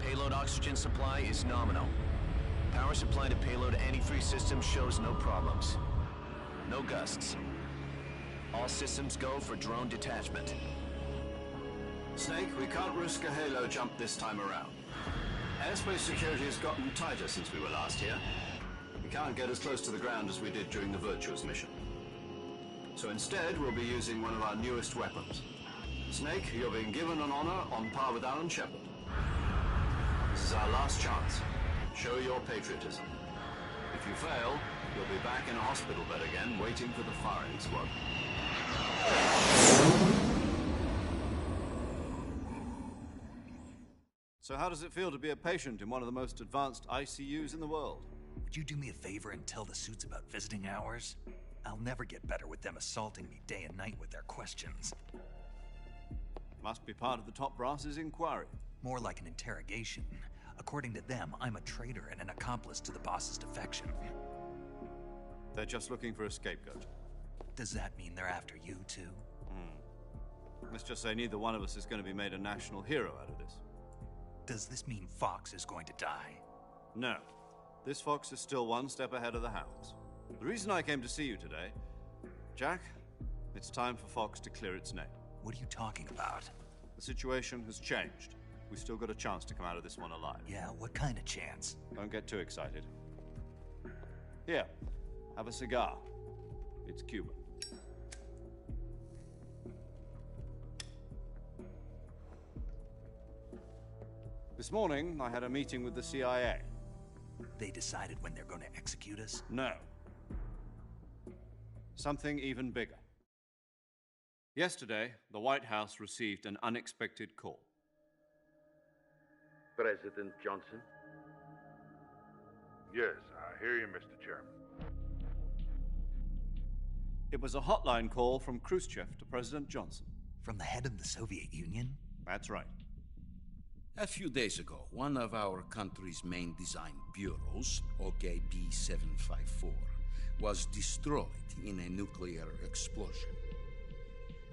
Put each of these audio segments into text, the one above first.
Payload oxygen supply is nominal. Power supply to payload antifreeze systems shows no problems. No gusts. All systems go for drone detachment. Snake, we can't risk a halo jump this time around. Airspace security has gotten tighter since we were last here. We can't get as close to the ground as we did during the Virtuous mission. So instead, we'll be using one of our newest weapons. Snake, you're being given an honor on par with Alan Shepard. This is our last chance. Show your patriotism. If you fail, you'll be back in a hospital bed again, waiting for the firing squad. So how does it feel to be a patient in one of the most advanced ICUs in the world? Would you do me a favor and tell the suits about visiting hours? I'll never get better with them assaulting me day and night with their questions. Must be part of the top brass's inquiry. More like an interrogation. According to them, I'm a traitor and an accomplice to the boss's defection. They're just looking for a scapegoat. Does that mean they're after you, too? Let's just say neither one of us is going to be made a national hero out of this. Does this mean Fox is going to die? No. This fox is still one step ahead of the hounds. The reason I came to see you today... Jack, it's time for Fox to clear its name. What are you talking about? The situation has changed. We've still got a chance to come out of this one alive. Yeah, what kind of chance? Don't get too excited. Here, have a cigar. It's Cuban. This morning, I had a meeting with the CIA. They decided when they're going to execute us? No. Something even bigger. Yesterday, the White House received an unexpected call. President Johnson? Yes, I hear you, Mr. Chairman. It was a hotline call from Khrushchev to President Johnson. From the head of the Soviet Union? That's right. A few days ago, one of our country's main design bureaus, OKB 754, was destroyed in a nuclear explosion.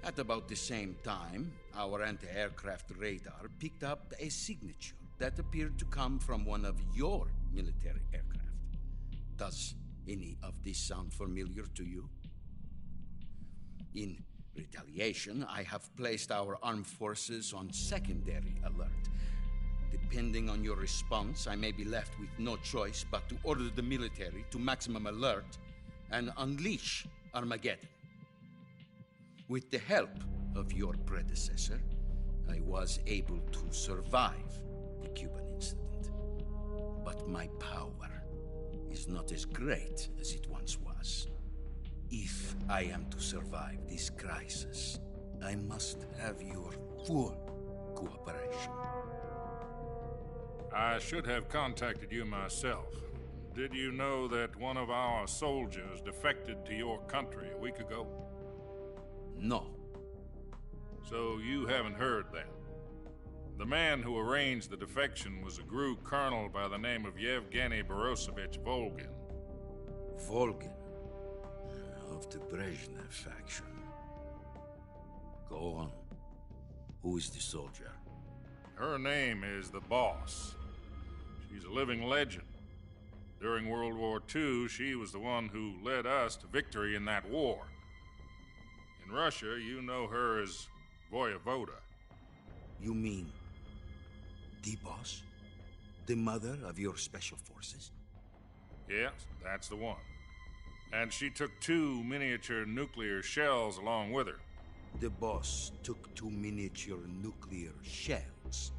At about the same time, our anti-aircraft radar picked up a signature that appeared to come from one of your military aircraft. Does any of this sound familiar to you? In retaliation, I have placed our armed forces on secondary alert. Depending on your response, I may be left with no choice but to order the military to maximum alert and unleash Armageddon. With the help of your predecessor, I was able to survive the Cuban incident. But my power is not as great as it once was. If I am to survive this crisis, I must have your full cooperation. I should have contacted you myself. Did you know that one of our soldiers defected to your country a week ago? No. So you haven't heard that. The man who arranged the defection was a GRU colonel by the name of Yevgeny Borisovich Volgin. Volgin, of the Brezhnev faction. Go on. Who is the soldier? Her name is the Boss. She's a living legend. During World War II, she was the one who led us to victory in that war. In Russia, you know her as Voyevoda. You mean the Boss? The mother of your special forces? Yes, that's the one. And she took 2 miniature nuclear shells along with her. The Boss took 2 miniature nuclear shells.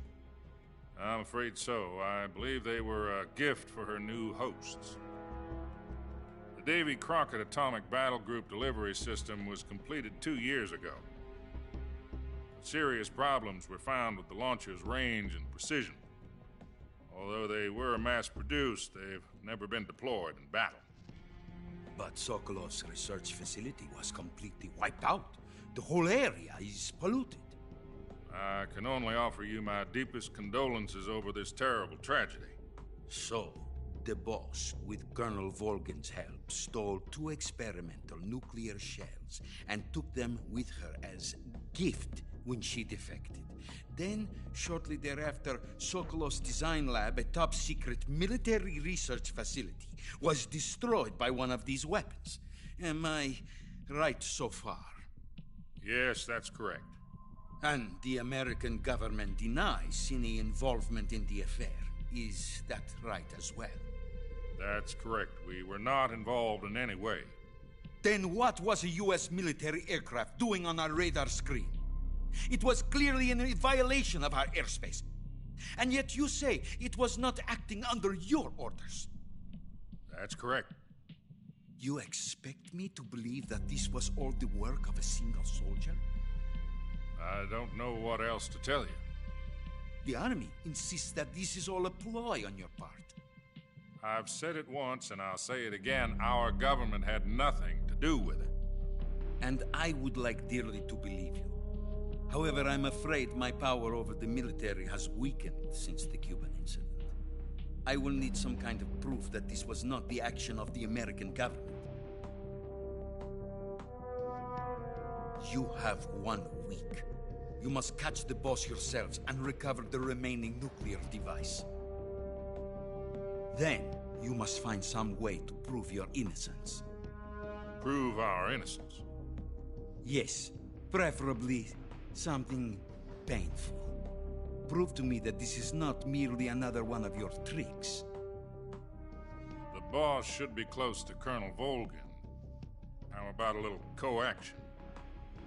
I'm afraid so. I believe they were a gift for her new hosts. The Davy Crockett Atomic Battle Group delivery system was completed 2 years ago. Serious problems were found with the launcher's range and precision. Although they were mass-produced, they've never been deployed in battle. But Sokolov's research facility was completely wiped out. The whole area is polluted. I can only offer you my deepest condolences over this terrible tragedy. So, the Boss, with Colonel Volgin's help, stole 2 experimental nuclear shells and took them with her as gift when she defected. Then, shortly thereafter, Sokolov's design lab, a top-secret military research facility, was destroyed by one of these weapons. Am I right so far? Yes, that's correct. And the American government denies any involvement in the affair. Is that right as well? That's correct. We were not involved in any way. Then what was a U.S. military aircraft doing on our radar screen? It was clearly in violation of our airspace. And yet you say it was not acting under your orders. That's correct. You expect me to believe that this was all the work of a single soldier? I don't know what else to tell you. The Army insists that this is all a ploy on your part. I've said it once and I'll say it again. Our government had nothing to do with it. And I would like dearly to believe you. However, I'm afraid my power over the military has weakened since the Cuban incident. I will need some kind of proof that this was not the action of the American government. You have 1 week. You must catch the boss yourselves and recover the remaining nuclear device. Then, you must find some way to prove your innocence. Prove our innocence? Yes, preferably something painful. Prove to me that this is not merely another one of your tricks. The boss should be close to Colonel Volgin. How about a little co-action?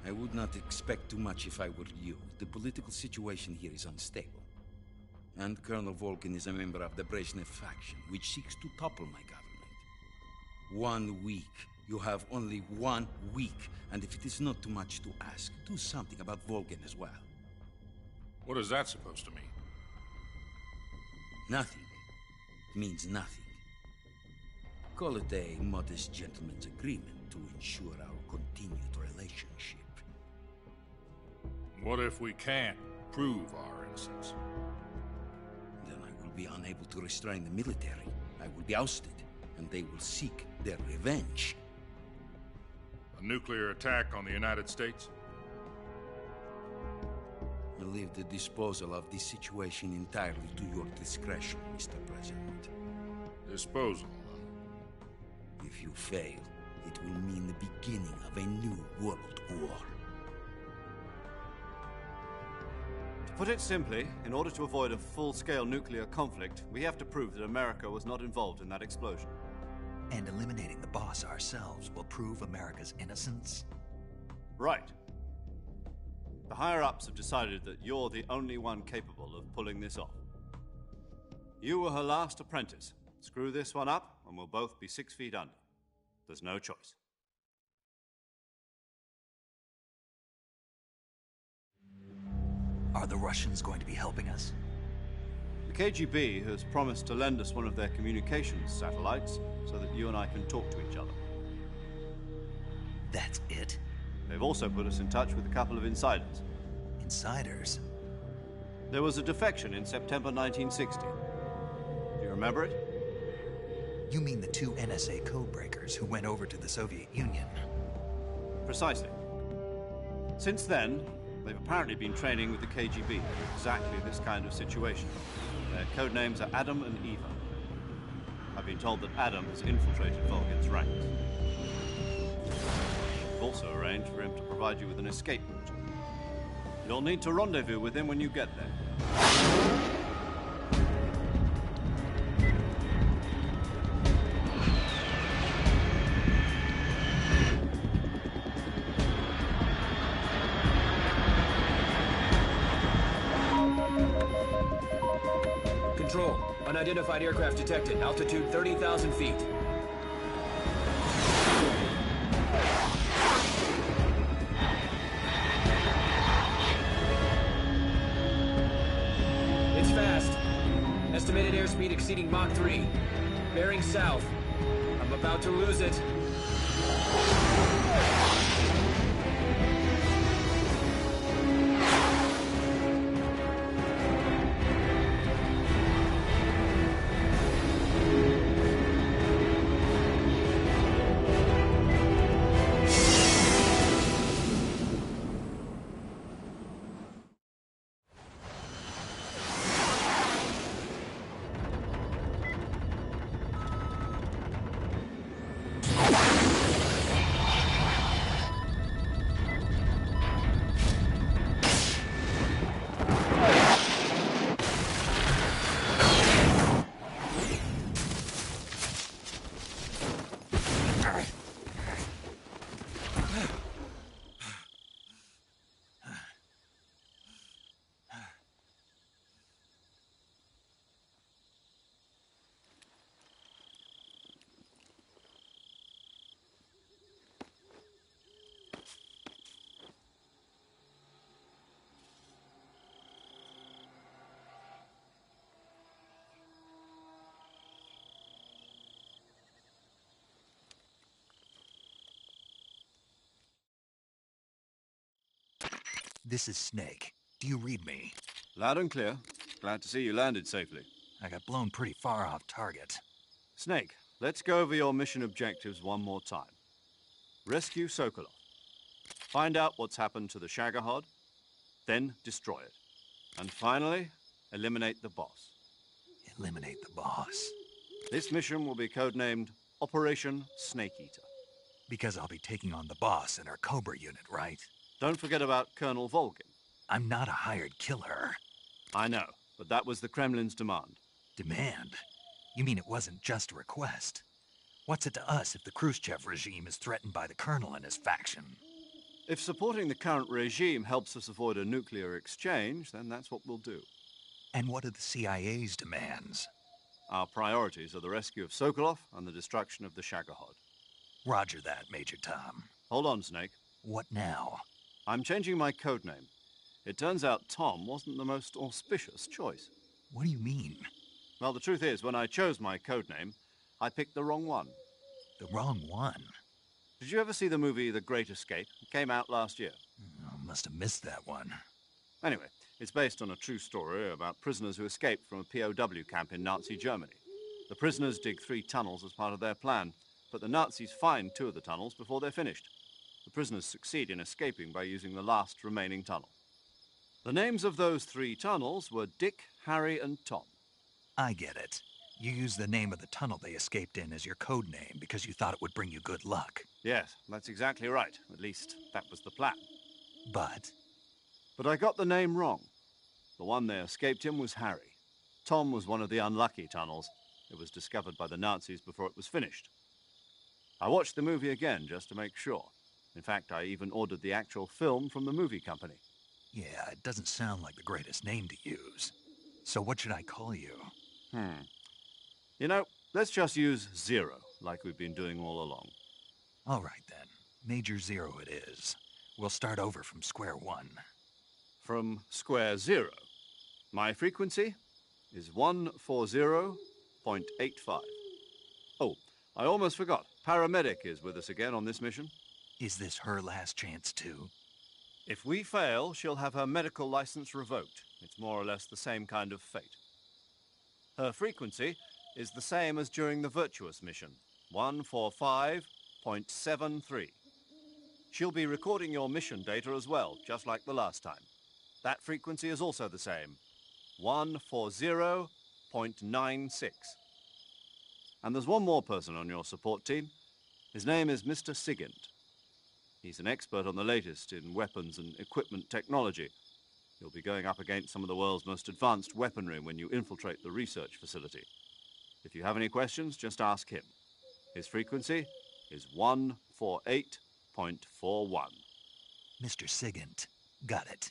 I would not expect too much if I were you. The political situation here is unstable. And Colonel Volgin is a member of the Brezhnev faction, which seeks to topple my government. 1 week. You have only 1 week. And if it is not too much to ask, do something about Volgin as well. What is that supposed to mean? Nothing. It means nothing. Call it a modest gentleman's agreement to ensure our continued relationship. What if we can't prove our innocence? Then I will be unable to restrain the military. I will be ousted, and they will seek their revenge. A nuclear attack on the United States? I leave the disposal of this situation entirely to your discretion, Mr. President. Disposal? If you fail, it will mean the beginning of a new world war. To put it simply, in order to avoid a full-scale nuclear conflict, we have to prove that America was not involved in that explosion. And eliminating the boss ourselves will prove America's innocence? Right. The higher-ups have decided that you're the only one capable of pulling this off. You were her last apprentice. Screw this one up, and we'll both be 6 feet under. There's no choice. Are the Russians going to be helping us? The KGB has promised to lend us one of their communications satellites so that you and I can talk to each other. That's it? They've also put us in touch with a couple of insiders. Insiders? There was a defection in September 1960. Do you remember it? You mean the 2 NSA codebreakers who went over to the Soviet Union? Precisely. Since then, they've apparently been training with the KGB for exactly this kind of situation. Their code names are Adam and Eva. I've been told that Adam has infiltrated Volgin's ranks. We've also arranged for him to provide you with an escape route. You'll need to rendezvous with him when you get there. Control. Unidentified aircraft detected. Altitude 30,000 feet. It's fast. Estimated airspeed exceeding Mach 3. Bearing south. I'm about to lose it. This is Snake. Do you read me? Loud and clear. Glad to see you landed safely. I got blown pretty far off target. Snake, let's go over your mission objectives one more time. Rescue Sokolov. Find out what's happened to the Shagohod, then destroy it. And finally, eliminate the boss. Eliminate the boss. This mission will be codenamed Operation Snake Eater. Because I'll be taking on the boss in our Cobra unit, right? Don't forget about Colonel Volgin. I'm not a hired killer. I know, but that was the Kremlin's demand. Demand? You mean it wasn't just a request? What's it to us if the Khrushchev regime is threatened by the Colonel and his faction? If supporting the current regime helps us avoid a nuclear exchange, then that's what we'll do. And what are the CIA's demands? Our priorities are the rescue of Sokolov and the destruction of the Shagohod. Roger that, Major Tom. Hold on, Snake. What now? I'm changing my codename. It turns out Tom wasn't the most auspicious choice. What do you mean? Well, the truth is, when I chose my codename, I picked the wrong one. The wrong one? Did you ever see the movie The Great Escape? It came out last year. Oh, must have missed that one. Anyway, it's based on a true story about prisoners who escaped from a POW camp in Nazi Germany. The prisoners dig 3 tunnels as part of their plan, but the Nazis find 2 of the tunnels before they're finished. The prisoners succeed in escaping by using the last remaining tunnel. The names of those 3 tunnels were Dick, Harry, and Tom. I get it. You used the name of the tunnel they escaped in as your code name because you thought it would bring you good luck. Yes, that's exactly right. At least, that was the plan. But I got the name wrong. The one they escaped in was Harry. Tom was one of the unlucky tunnels. It was discovered by the Nazis before it was finished. I watched the movie again just to make sure. In fact, I even ordered the actual film from the movie company. yeah, it doesn't sound like the greatest name to use. So what should I call you? You know, let's just use Zero, like we've been doing all along. All right then. Major Zero it is. We'll start over from square one. From square 0. My frequency is 140.85. Oh, I almost forgot. Paramedic is with us again on this mission. Is this her last chance too? If we fail, she'll have her medical license revoked. It's more or less the same kind of fate. Her frequency is the same as during the Virtuous mission, 145.73. She'll be recording your mission data as well, just like the last time. That frequency is also the same, 140.96. And there's one more person on your support team. His name is Mr. Sigint. He's an expert on the latest in weapons and equipment technology. You'll be going up against some of the world's most advanced weaponry when you infiltrate the research facility. If you have any questions, just ask him. His frequency is 148.41. Mr. Sigint. Got it.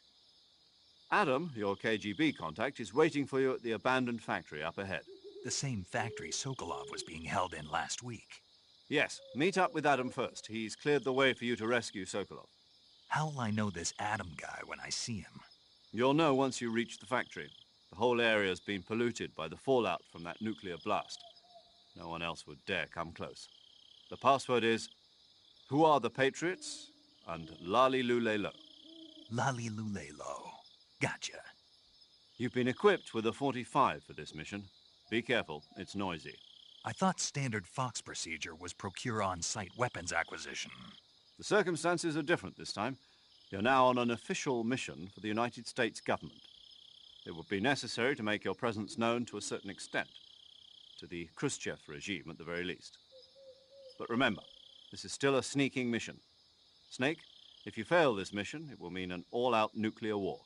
Adam, your KGB contact, is waiting for you at the abandoned factory up ahead. The same factory Sokolov was being held in last week. Yes, meet up with Adam first. He's cleared the way for you to rescue Sokolov. How will I know this Adam guy when I see him? You'll know once you reach the factory. The whole area's been polluted by the fallout from that nuclear blast. No one else would dare come close. The password is, "Who are the Patriots?" and Lali Lule Lo. Lali Lulelo. Gotcha. You've been equipped with a 45 for this mission. Be careful, it's noisy. I thought standard Fox procedure was procure on-site weapons acquisition. The circumstances are different this time. You're now on an official mission for the United States government. It would be necessary to make your presence known to a certain extent, to the Khrushchev regime at the very least. But remember, this is still a sneaking mission. Snake, if you fail this mission, it will mean an all-out nuclear war.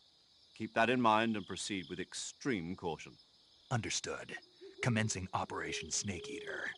Keep that in mind and proceed with extreme caution. Understood. Commencing Operation Snake Eater.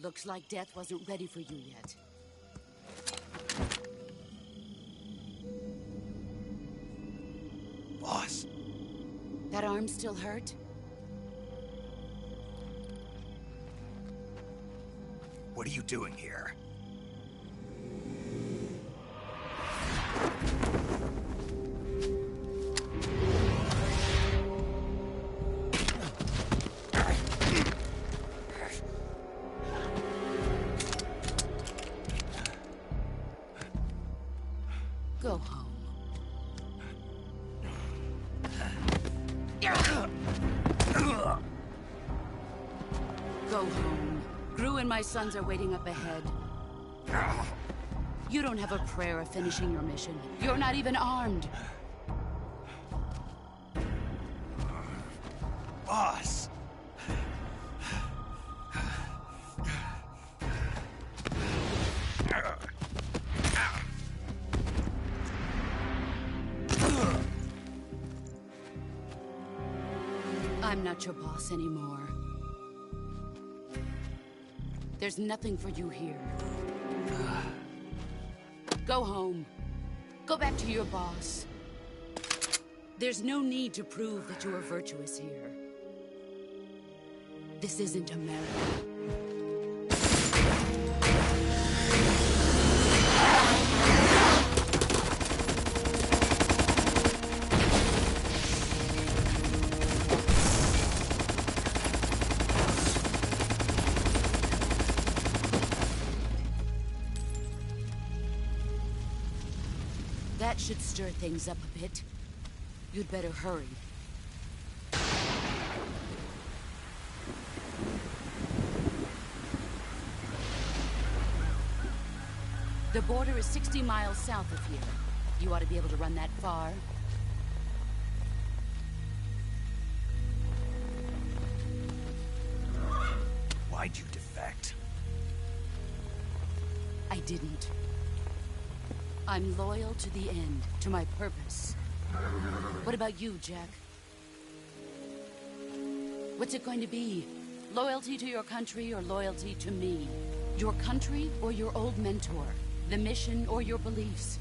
Looks like death wasn't ready for you yet. Boss. That arm still hurt? What are you doing here? Go home. Go home. Gru and my sons are waiting up ahead. You don't have a prayer of finishing your mission. You're not even armed. Boss! I'm not your boss anymore. There's nothing for you here. Go home. Go back to your boss. There's no need to prove that you are virtuous here. This isn't America. That should stir things up a bit. You'd better hurry. The border is 60 miles south of here. You ought to be able to run that far. Why'd you defect? I didn't. I'm loyal to the end, to my purpose. What about you, Jack? What's it going to be? Loyalty to your country or loyalty to me? Your country or your old mentor? The mission or your beliefs?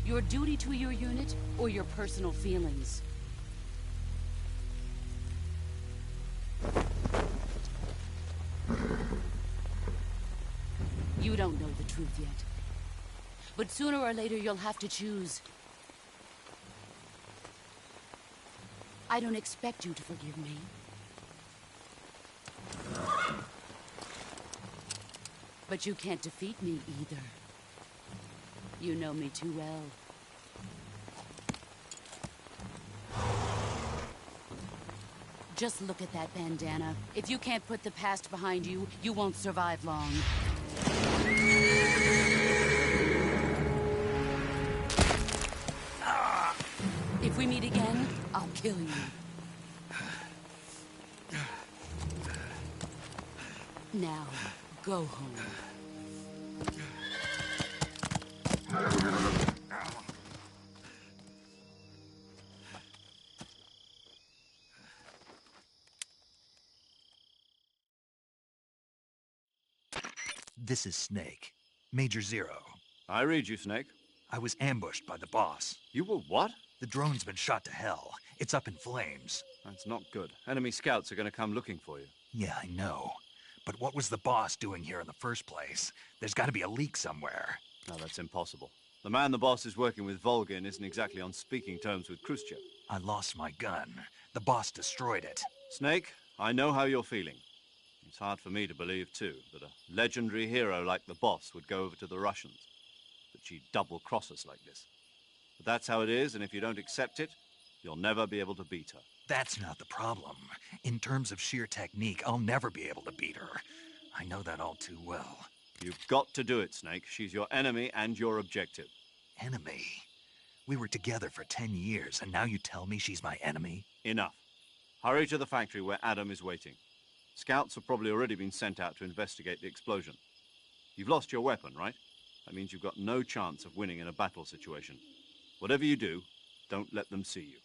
Your duty to your unit or your personal feelings? You don't know the truth yet. But sooner or later, you'll have to choose. I don't expect you to forgive me. But you can't defeat me either. You know me too well. Just look at that bandana. If you can't put the past behind you, you won't survive long. If we meet again, I'll kill you. Now, go home. This is Snake. Major Zero. I read you, Snake. I was ambushed by the boss. You were what? The drone's been shot to hell. It's up in flames. That's not good. Enemy scouts are going to come looking for you. Yeah, I know. But what was the boss doing here in the first place? There's got to be a leak somewhere. No, that's impossible. The man the boss is working with, Volgin, isn't exactly on speaking terms with Khrushchev. I lost my gun. The boss destroyed it. Snake, I know how you're feeling. It's hard for me to believe, too, that a legendary hero like the boss would go over to the Russians. That she'd double-cross us like this. But that's how it is, and if you don't accept it, you'll never be able to beat her. That's not the problem. In terms of sheer technique, I'll never be able to beat her. I know that all too well. You've got to do it, Snake. She's your enemy and your objective. Enemy? We were together for 10 years, and now you tell me she's my enemy? Enough. Hurry to the factory where Adam is waiting. Scouts have probably already been sent out to investigate the explosion. You've lost your weapon, right? That means you've got no chance of winning in a battle situation. Whatever you do, don't let them see you.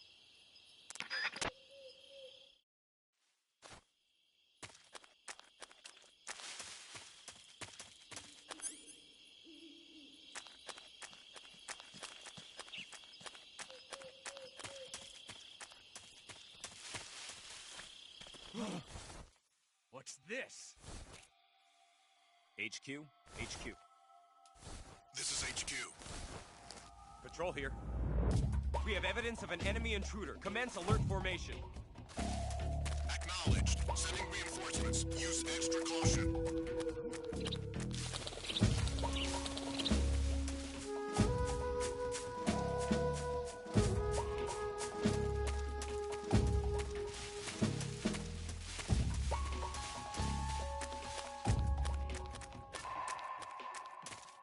What's this? HQ? HQ. This is HQ. Patrol here. We have evidence of an enemy intruder. Commence alert formation. Acknowledged. Sending reinforcements. Use extra caution.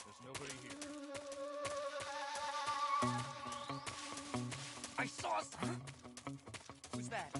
There's nobody here. I saw some. Who's that?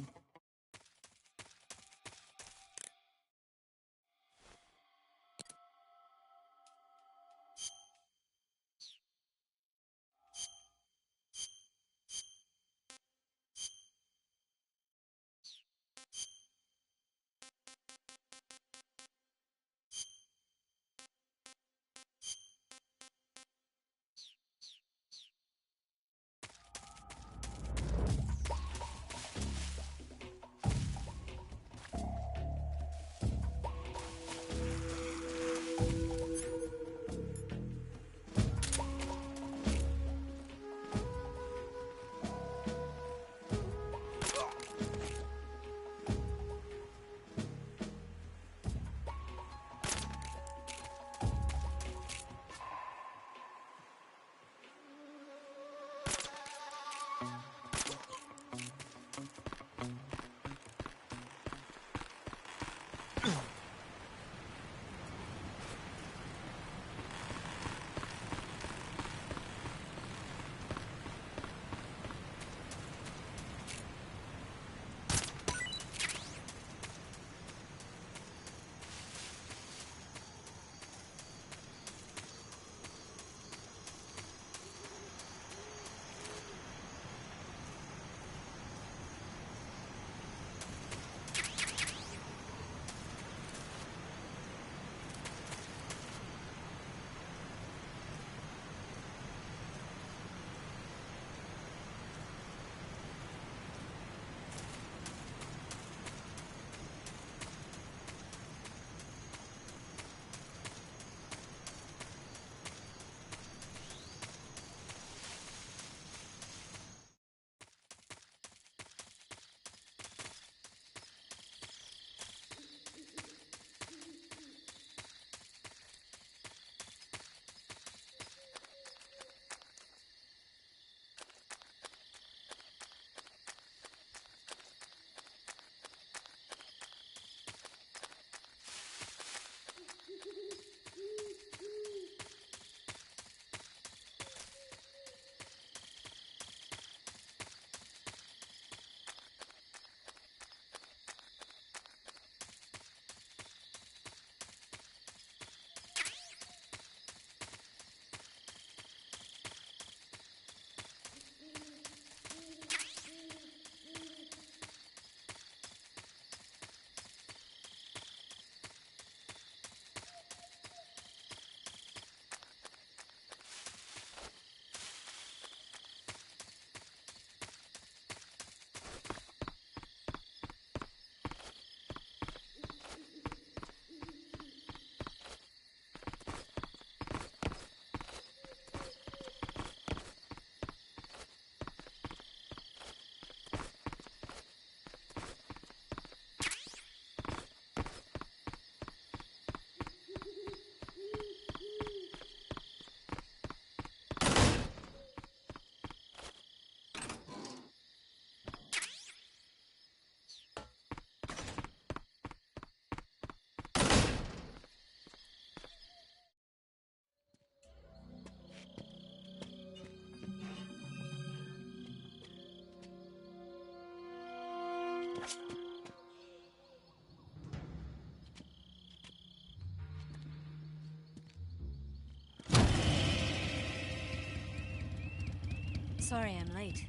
Sorry I'm late.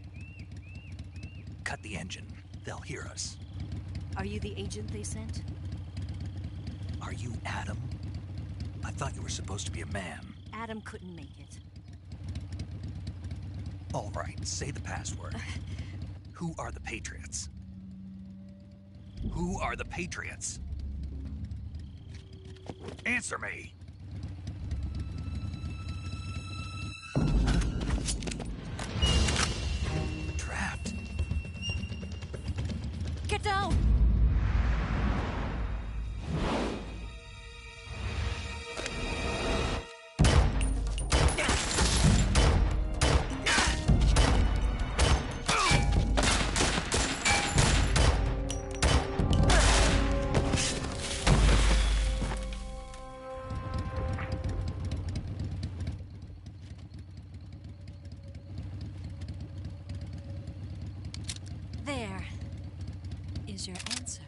Cut the engine. They'll hear us. Are you the agent they sent? Are you Adam? I thought you were supposed to be a man. Adam couldn't make it. All right, say the password. Who are the Patriots? Who are the Patriots? Answer me! Trapped. Get down! There is your answer.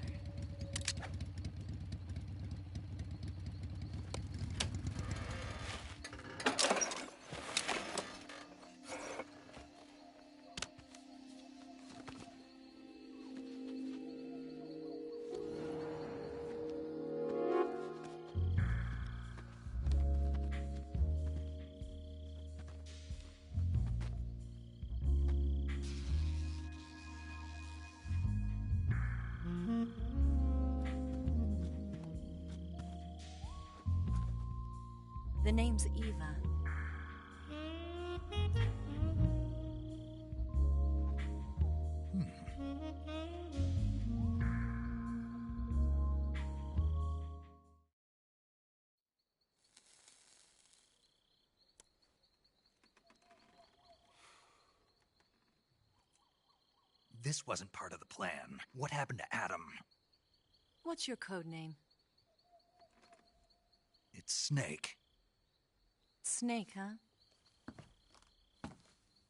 The name's Eva. This wasn't part of the plan. What happened to Adam? What's your code name? It's Snake. Snake, huh?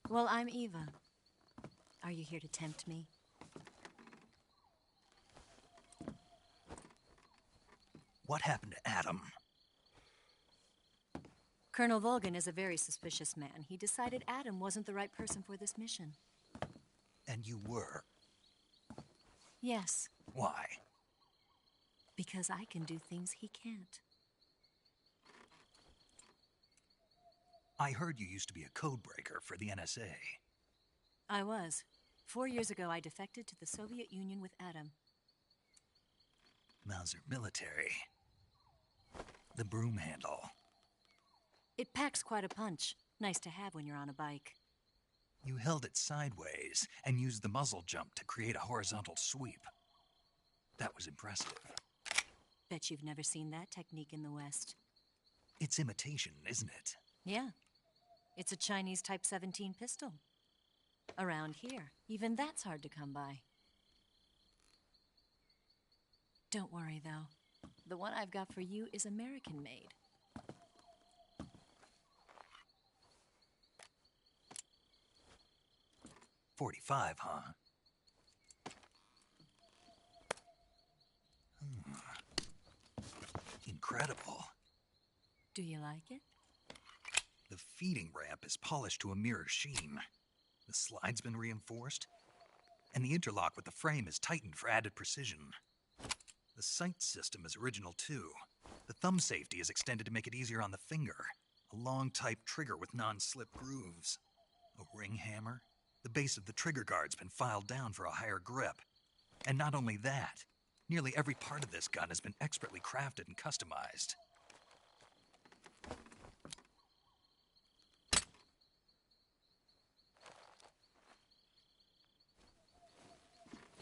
Well, I'm Eva. Are you here to tempt me? What happened to Adam? Colonel Volgin is a very suspicious man. He decided Adam wasn't the right person for this mission. And you were? Yes, Why? because I can do things he can't. I heard you used to be a codebreaker for the NSA. I was. 4 years ago, I defected to the Soviet Union with Adam. Mauser military. The broom handle. It packs quite a punch. Nice to have when you're on a bike. You held it sideways and used the muzzle jump to create a horizontal sweep. That was impressive. Bet you've never seen that technique in the West. It's imitation, isn't it? Yeah. It's a Chinese Type 17 pistol. Around here, even that's hard to come by. Don't worry, though. The one I've got for you is American-made. .45, huh? Incredible. Do you like it? The feeding ramp is polished to a mirror sheen. The slide's been reinforced, and the interlock with the frame is tightened for added precision. The sight system is original too. The thumb safety is extended to make it easier on the finger. A long type trigger with non-slip grooves. A ring hammer. The base of the trigger guard's been filed down for a higher grip. And not only that, nearly every part of this gun has been expertly crafted and customized.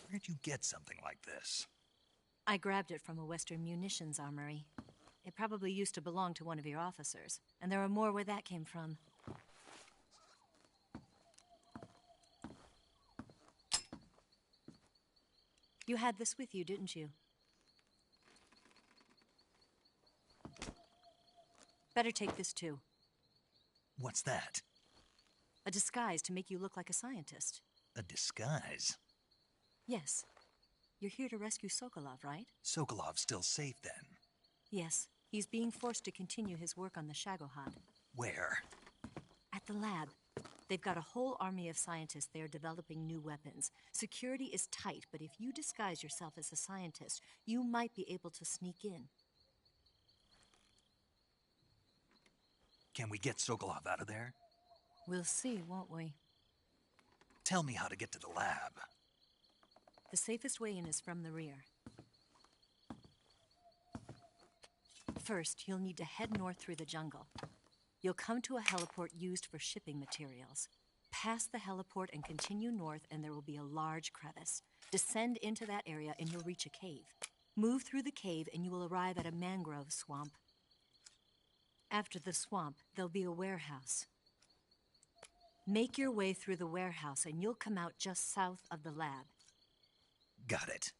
Where'd you get something like this? I grabbed it from a Western munitions armory. It probably used to belong to one of your officers, and there are more where that came from. You had this with you, didn't you? Better take this too. What's that? A disguise to make you look like a scientist. A disguise? Yes. You're here to rescue Sokolov, right? Sokolov's still safe then? Yes. He's being forced to continue his work on the Shagohod. Where? At the lab. They've got a whole army of scientists there developing new weapons. Security is tight, but if you disguise yourself as a scientist, you might be able to sneak in. Can we get Sokolov out of there? We'll see, won't we? Tell me how to get to the lab. The safest way in is from the rear. First, you'll need to head north through the jungle. You'll come to a heliport used for shipping materials. Pass the heliport and continue north, and there will be a large crevice. Descend into that area, and you'll reach a cave. Move through the cave, and you will arrive at a mangrove swamp. After the swamp, there'll be a warehouse. Make your way through the warehouse, and you'll come out just south of the lab. Got it.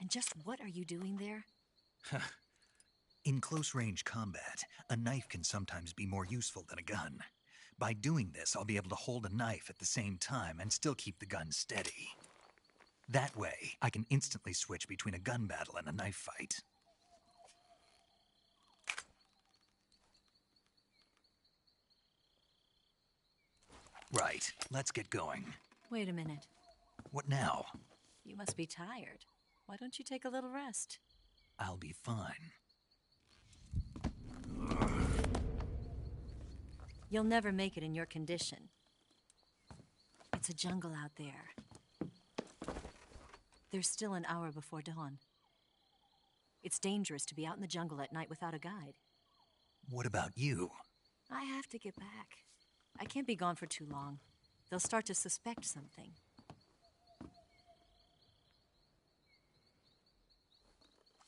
And just what are you doing there? In close-range combat, a knife can sometimes be more useful than a gun. By doing this, I'll be able to hold a knife at the same time and still keep the gun steady. That way, I can instantly switch between a gun battle and a knife fight. Right, let's get going. Wait a minute. What now? You must be tired. Why don't you take a little rest? I'll be fine. You'll never make it in your condition. It's a jungle out there. There's still an hour before dawn. It's dangerous to be out in the jungle at night without a guide. What about you? I have to get back. I can't be gone for too long. They'll start to suspect something.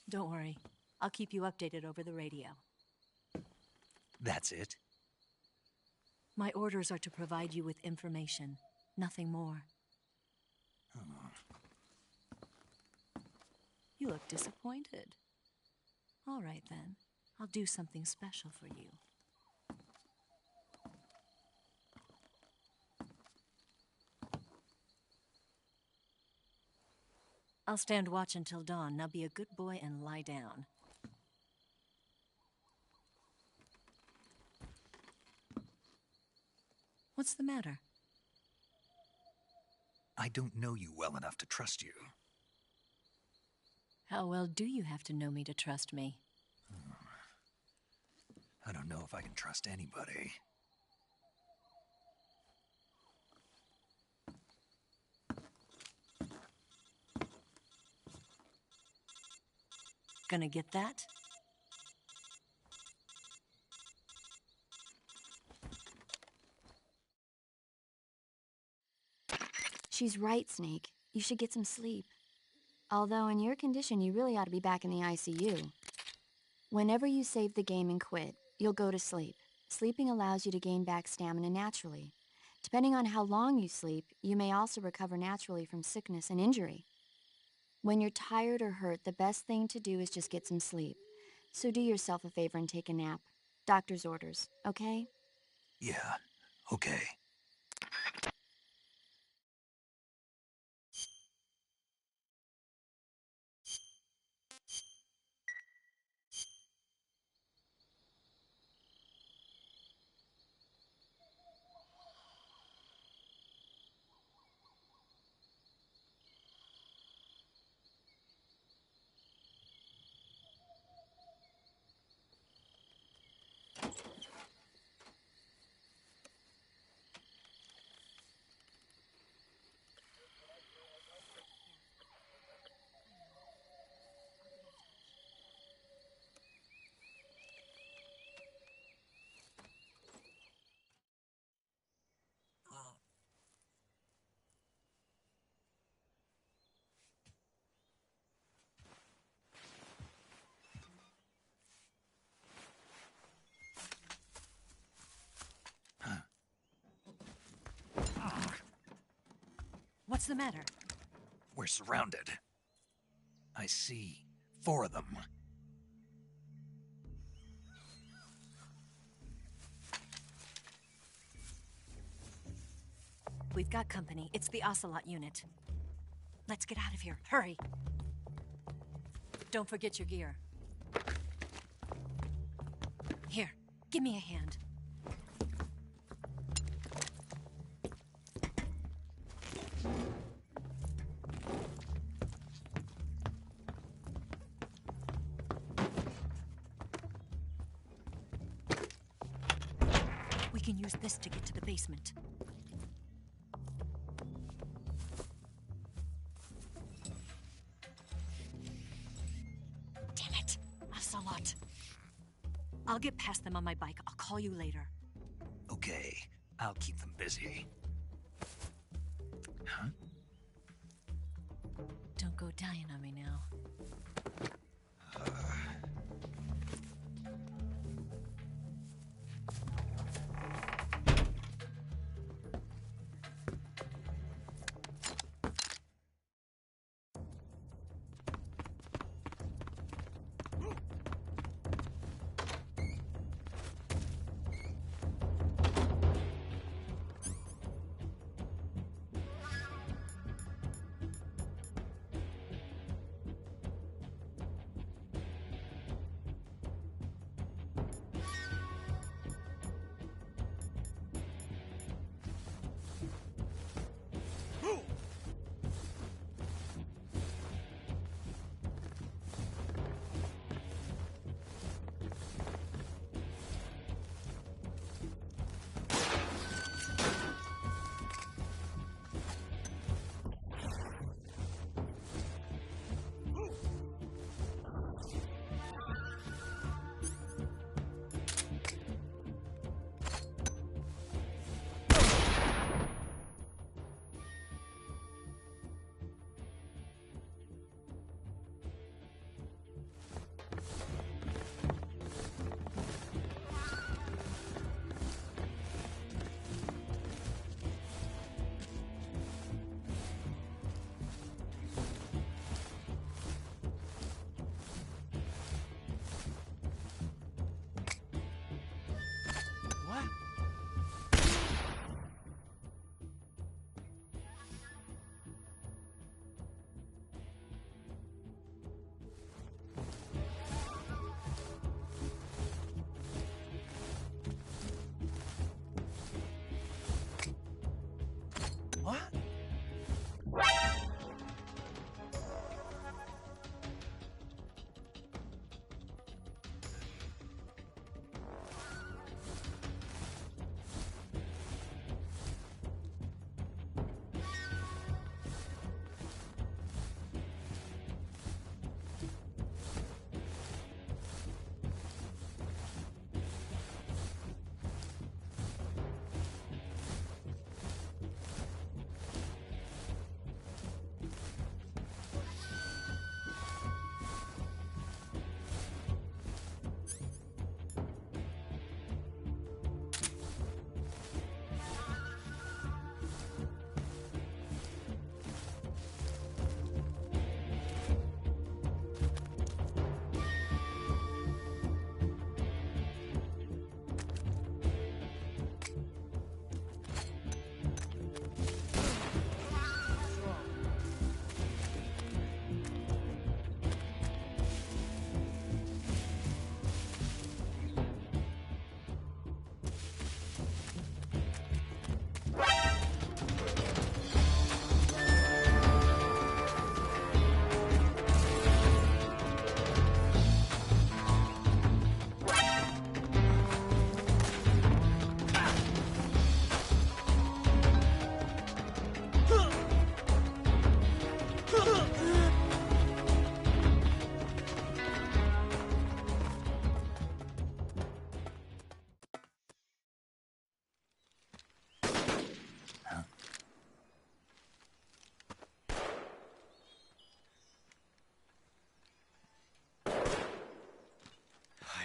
Don't worry. I'll keep you updated over the radio. That's it? My orders are to provide you with information, nothing more. You look disappointed. All right, then. I'll do something special for you. I'll stand watch until dawn. Now be a good boy and lie down. What's the matter? I don't know you well enough to trust you. How well do you have to know me to trust me? I don't know if I can trust anybody. Gonna get that? She's right, Snake. You should get some sleep. Although in your condition, you really ought to be back in the ICU. Whenever you save the game and quit, you'll go to sleep. Sleeping allows you to gain back stamina naturally. Depending on how long you sleep, you may also recover naturally from sickness and injury. When you're tired or hurt, the best thing to do is just get some sleep. So do yourself a favor and take a nap. Doctor's orders, okay? Yeah, okay. What's the matter? We're surrounded. I see 4 of them. We've got company. It's the Ocelot unit. Let's get out of here. Hurry! Don't forget your gear. Here, give me a hand. We can use this to get to the basement. Damn it! Ocelot. I'll get past them on my bike. I'll call you later. Okay, I'll keep them busy. Huh? Don't go dying on me now.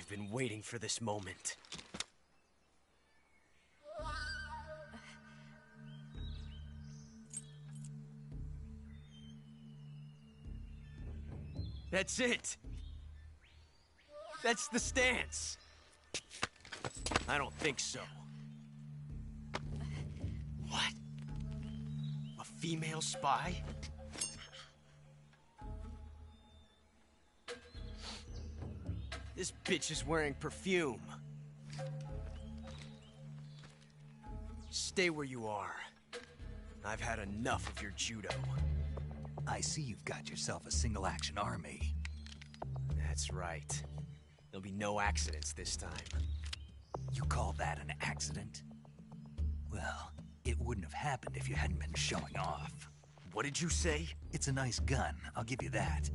Been waiting for this moment. That's it. That's the stance. I don't think so. What? A female spy? This bitch is wearing perfume. Stay where you are. I've had enough of your judo. I see you've got yourself a single-action army. That's right. There'll be no accidents this time. You call that an accident? Well, it wouldn't have happened if you hadn't been showing off. What did you say? It's a nice gun, I'll give you that.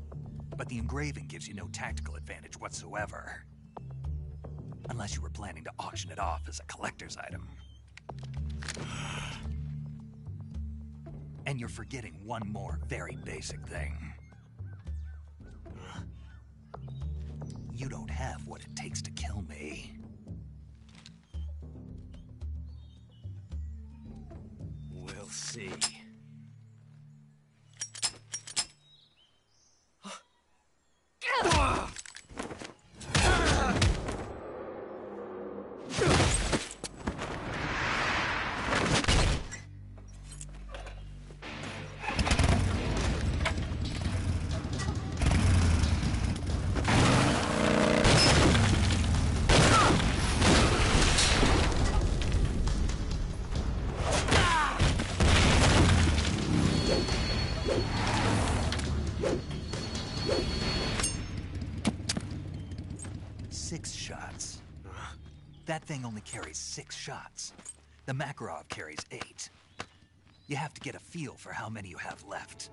but the engraving gives you no tactical advantage whatsoever. Unless you were planning to auction it off as a collector's item. And you're forgetting one more very basic thing. You don't have what it takes to kill me. We'll see. That thing only carries 6 shots. The Makarov carries 8. You have to get a feel for how many you have left.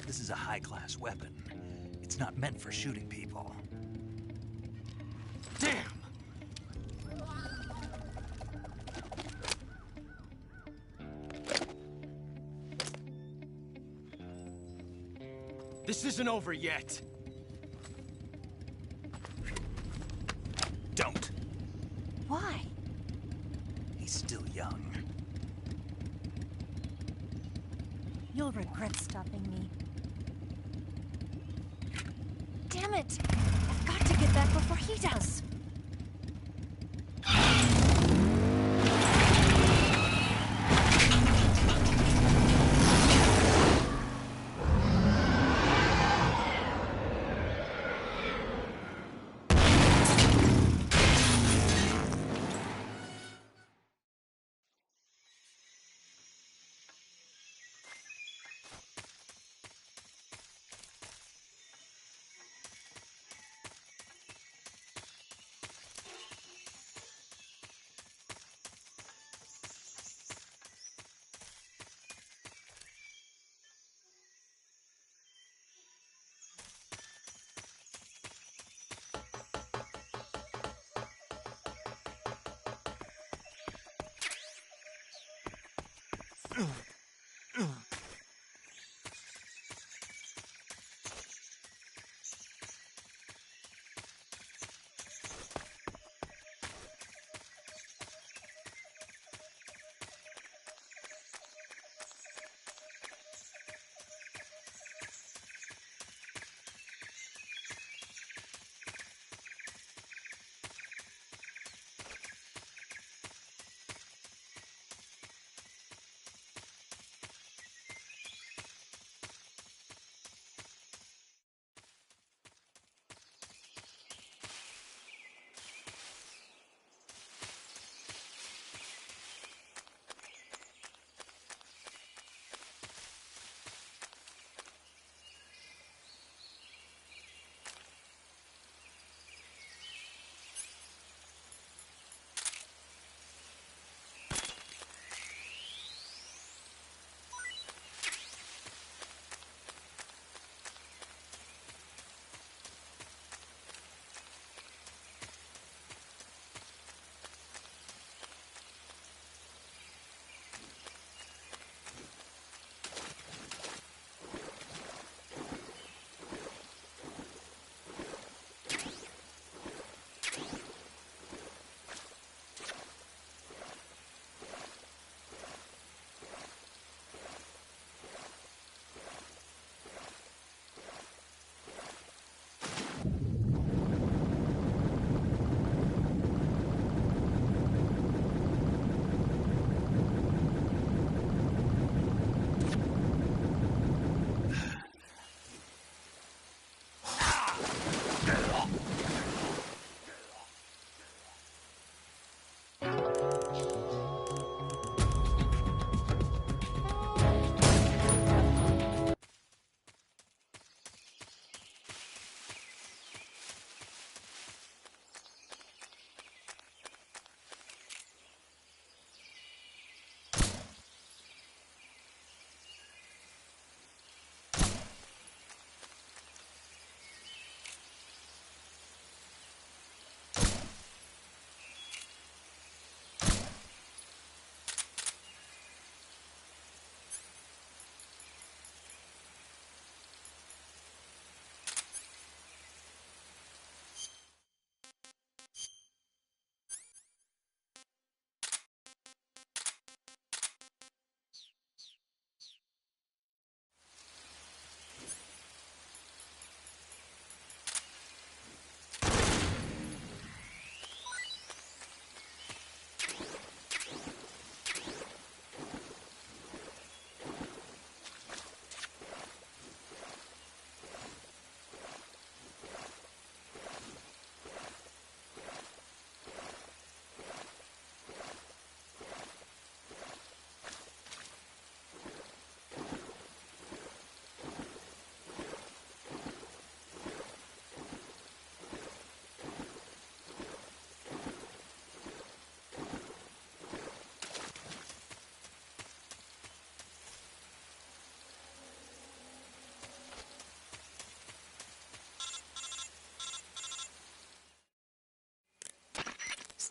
This is a high-class weapon. It's not meant for shooting people. Damn! This isn't over yet. Don't. Why? He's still young. You'll regret stopping me. Damn it! I've got to get back before he does.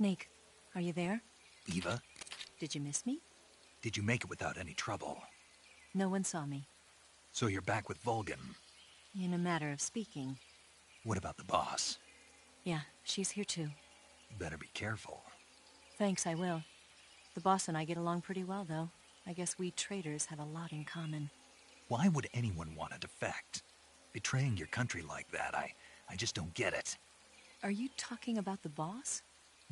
Snake, are you there? Eva, Did you miss me? did you make it without any trouble? No one saw me. So you're back with Vulcan. In a matter of speaking. What about the boss? Yeah, she's here too. You better be careful. Thanks, I will. The boss and I get along pretty well, though. I guess we traitors have a lot in common. Why would anyone want to defect? Betraying your country like that, I just don't get it. Are you talking about the boss?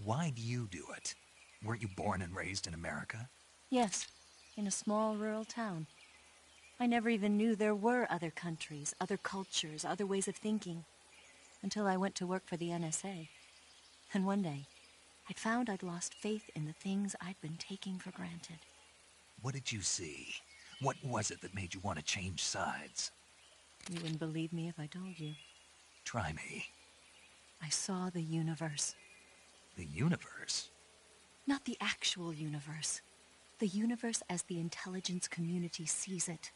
Why do you do it? Weren't you born and raised in America? Yes, in a small rural town. I never even knew there were other countries, other cultures, other ways of thinking, until I went to work for the NSA. And one day, I found I'd lost faith in the things I'd been taking for granted. What did you see? What was it that made you want to change sides? You wouldn't believe me if I told you. Try me. I saw the universe. The universe? Not the actual universe. The universe as the intelligence community sees it.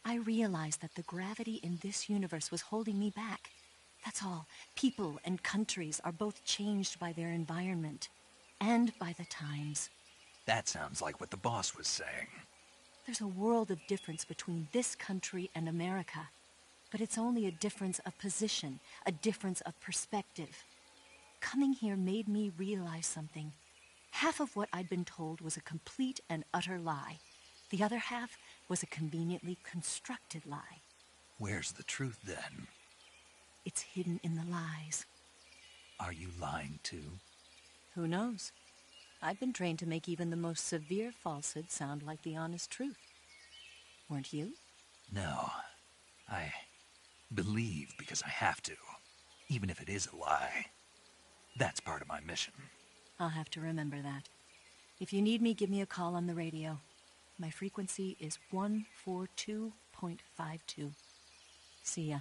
I realized that the gravity in this universe was holding me back. That's all. People and countries are both changed by their environment. And by the times. That sounds like what the boss was saying. There's a world of difference between this country and America. But it's only a difference of position, a difference of perspective. Coming here made me realize something. Half of what I'd been told was a complete and utter lie. The other half was a conveniently constructed lie. Where's the truth, then? It's hidden in the lies. Are you lying, too? Who knows? I've been trained to make even the most severe falsehood sound like the honest truth. Weren't you? No. I believe because I have to, even if it is a lie. That's part of my mission. I'll have to remember that. If you need me, give me a call on the radio. My frequency is 142.52. See ya.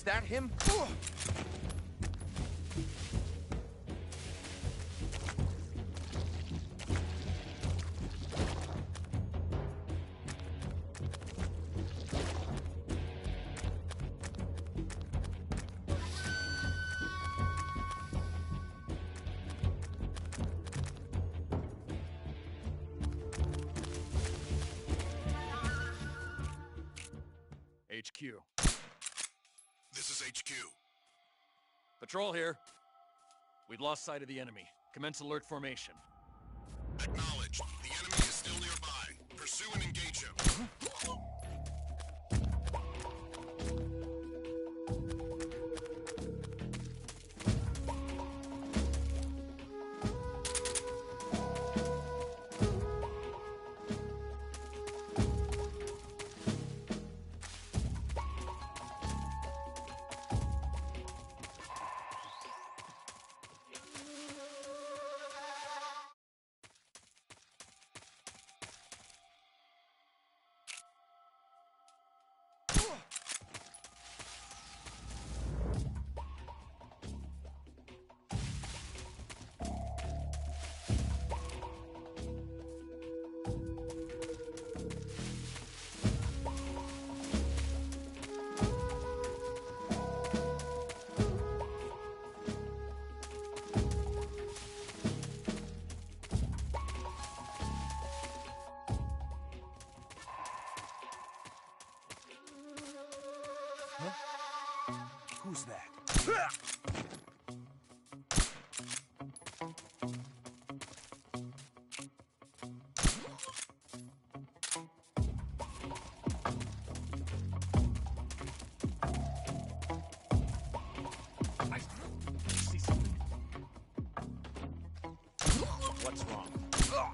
that him? HQ. This is HQ. Patrol here. We've lost sight of the enemy. Commence alert formation. Acknowledged. The enemy is still nearby. Pursue and engage him. Who's that? I see something. What's wrong? Huh?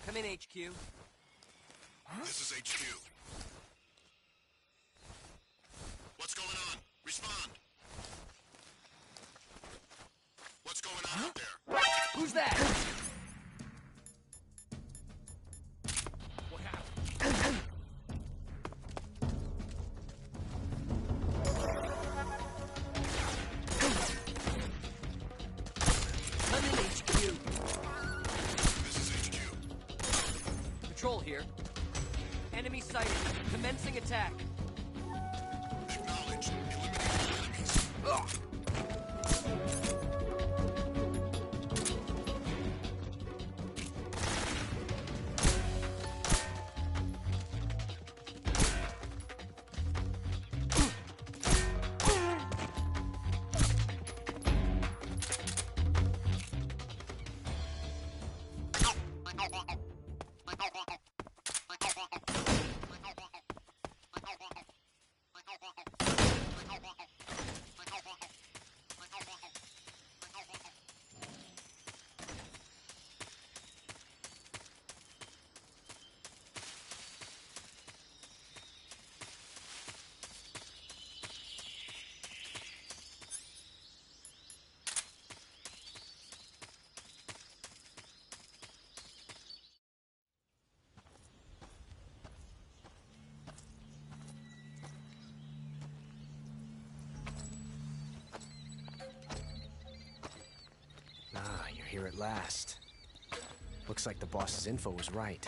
Come in, HQ. This is HQ. What's going on? Respond. What's going on out there? Who's that? What happened? Come in, HQ. This is HQ. Patrol here. Enemy sighted. Commencing attack. Acknowledged. Eliminate all enemies. Ah, you're here at last. Looks like the boss's info was right.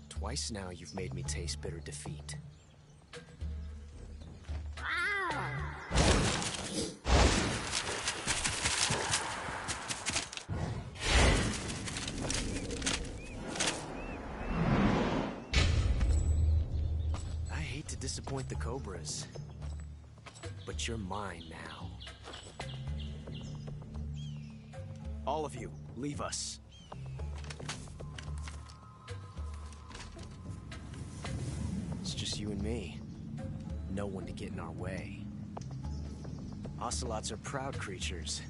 Twice now you've made me taste bitter defeat. with the Cobras. But you're mine now. All of you, leave us. It's just you and me. No one to get in our way. Ocelots are proud creatures.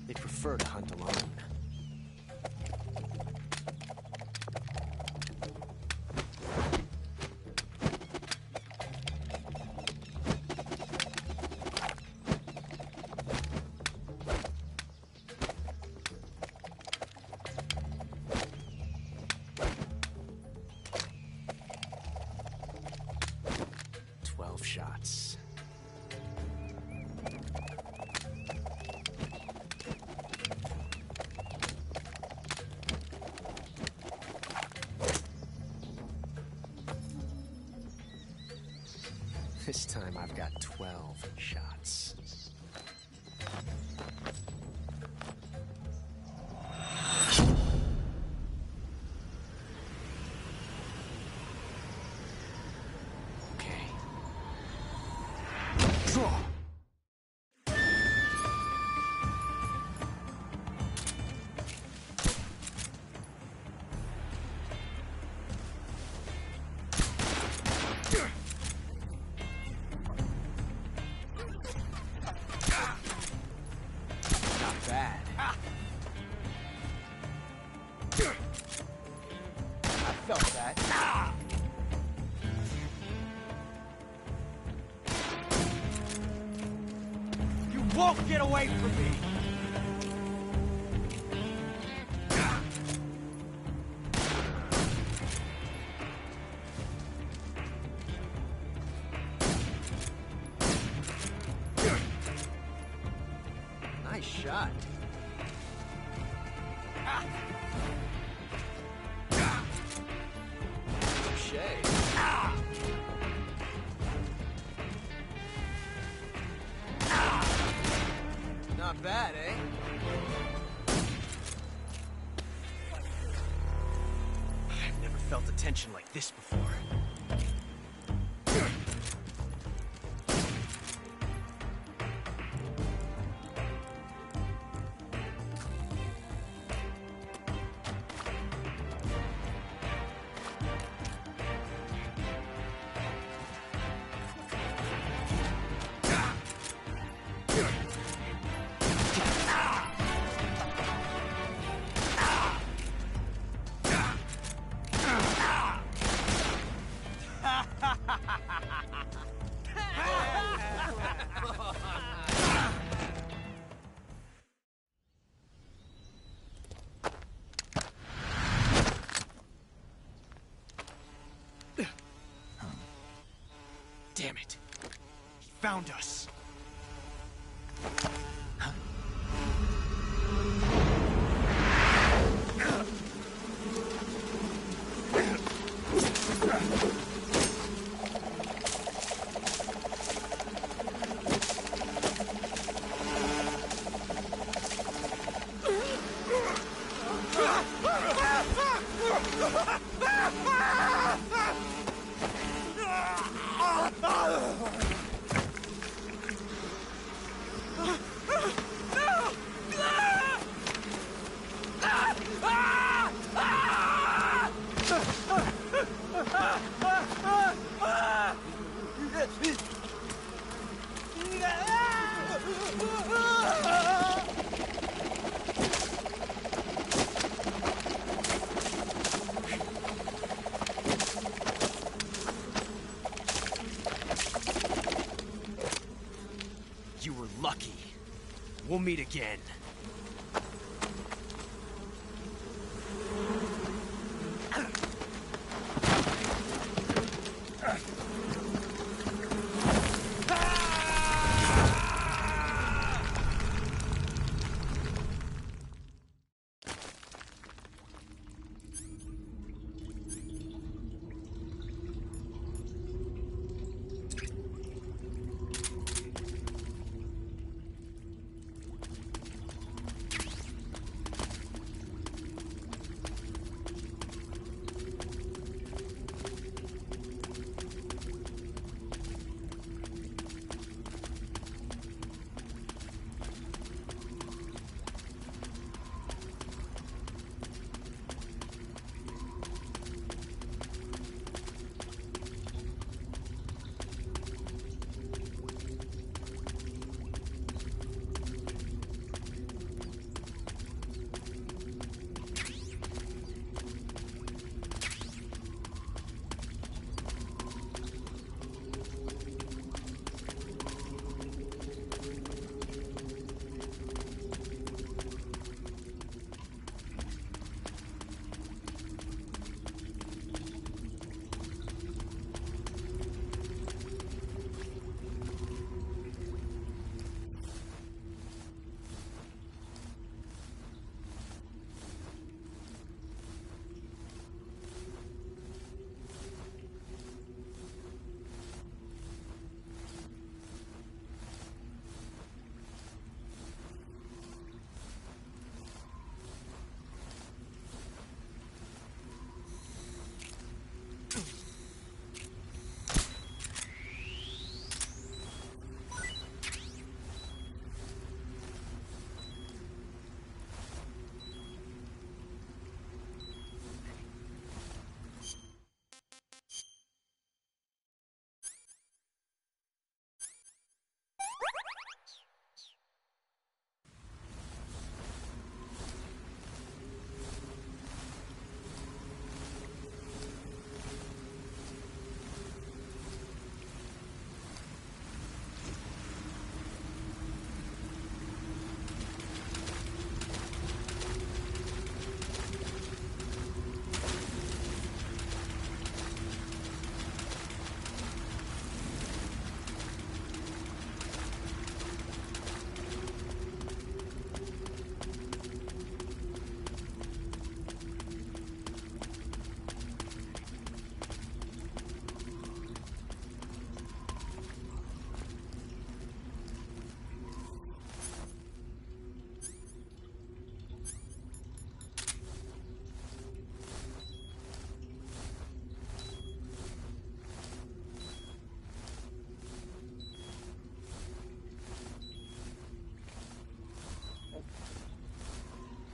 They prefer to hunt alone. Shots. This time I've got 12 shots. Won't get away from me! Nice shot. Touché. Not bad, eh? I've never felt a tension like this before. Damn it. He found us. You were lucky. We'll meet again.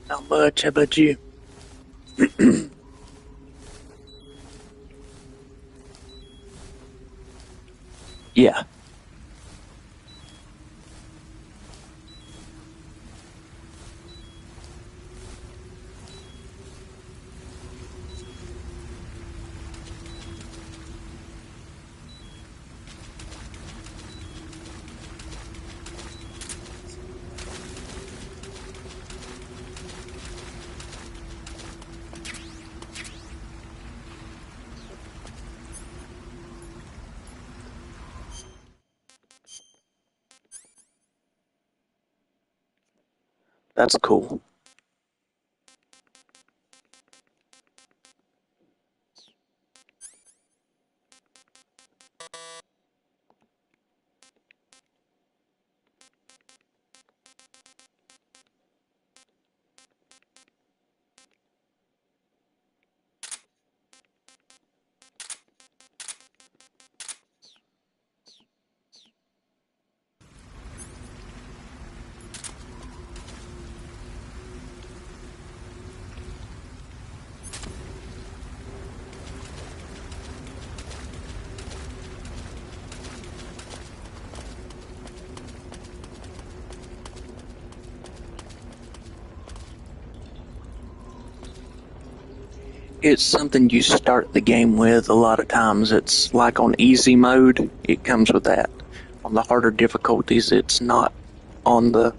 Not much. How about you? Yeah. That's cool. It's something you start the game with. A lot of times it's like on easy mode, it comes with that. On the harder difficulties, it's not on the...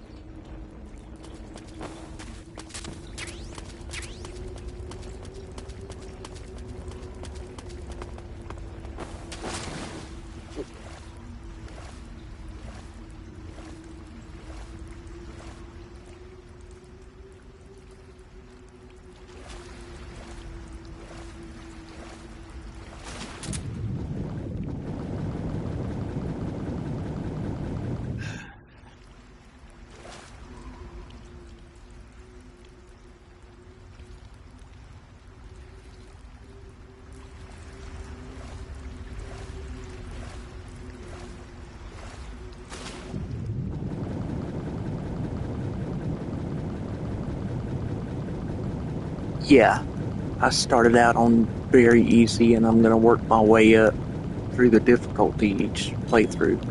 Yeah, I started out on very easy, and I'm going to work my way up through the difficulty each playthrough.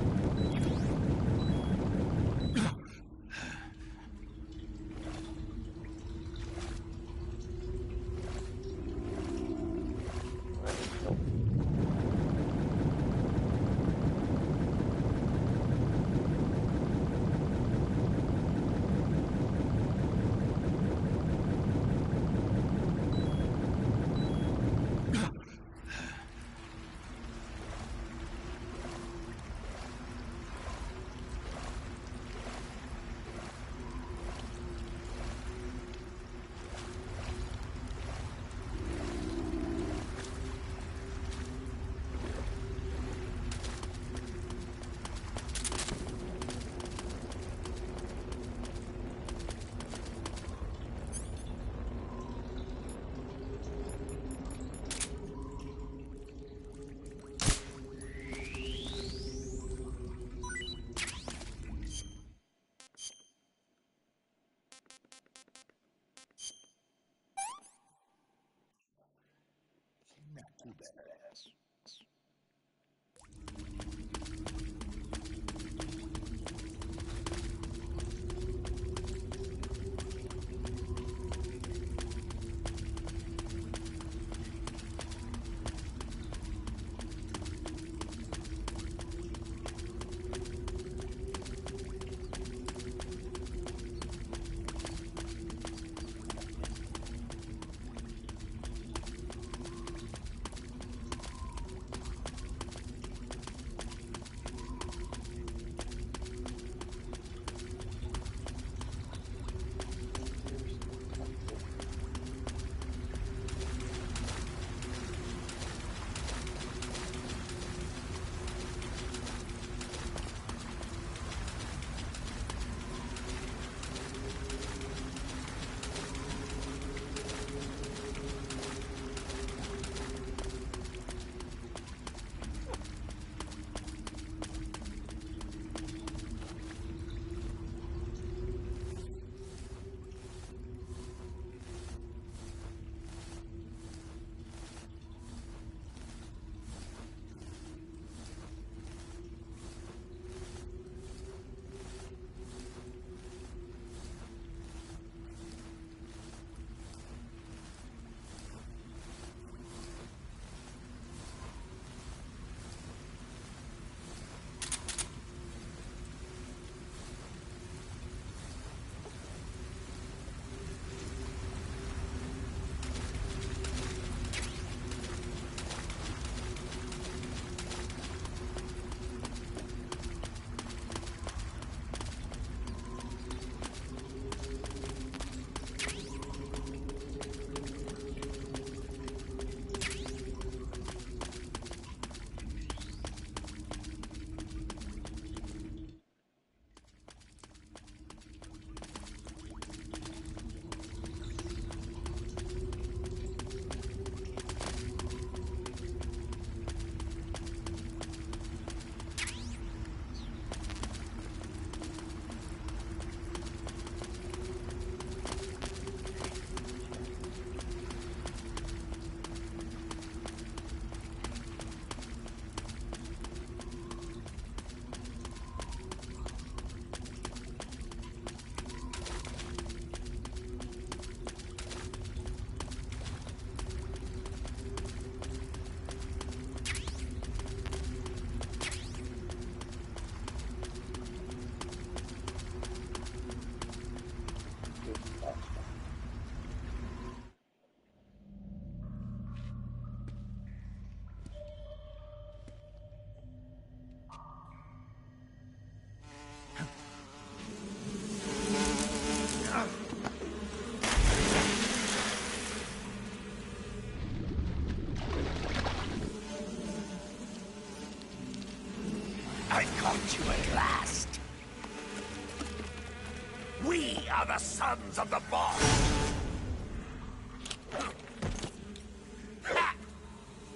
We are the sons of the boss!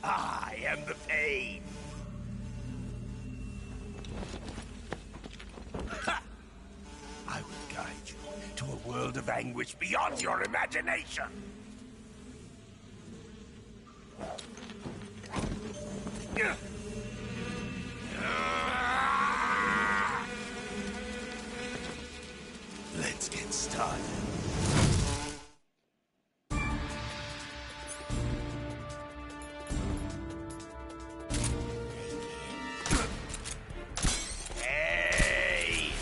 I am the pain! I will guide you to a world of anguish beyond your imagination! Let's get started. Hey!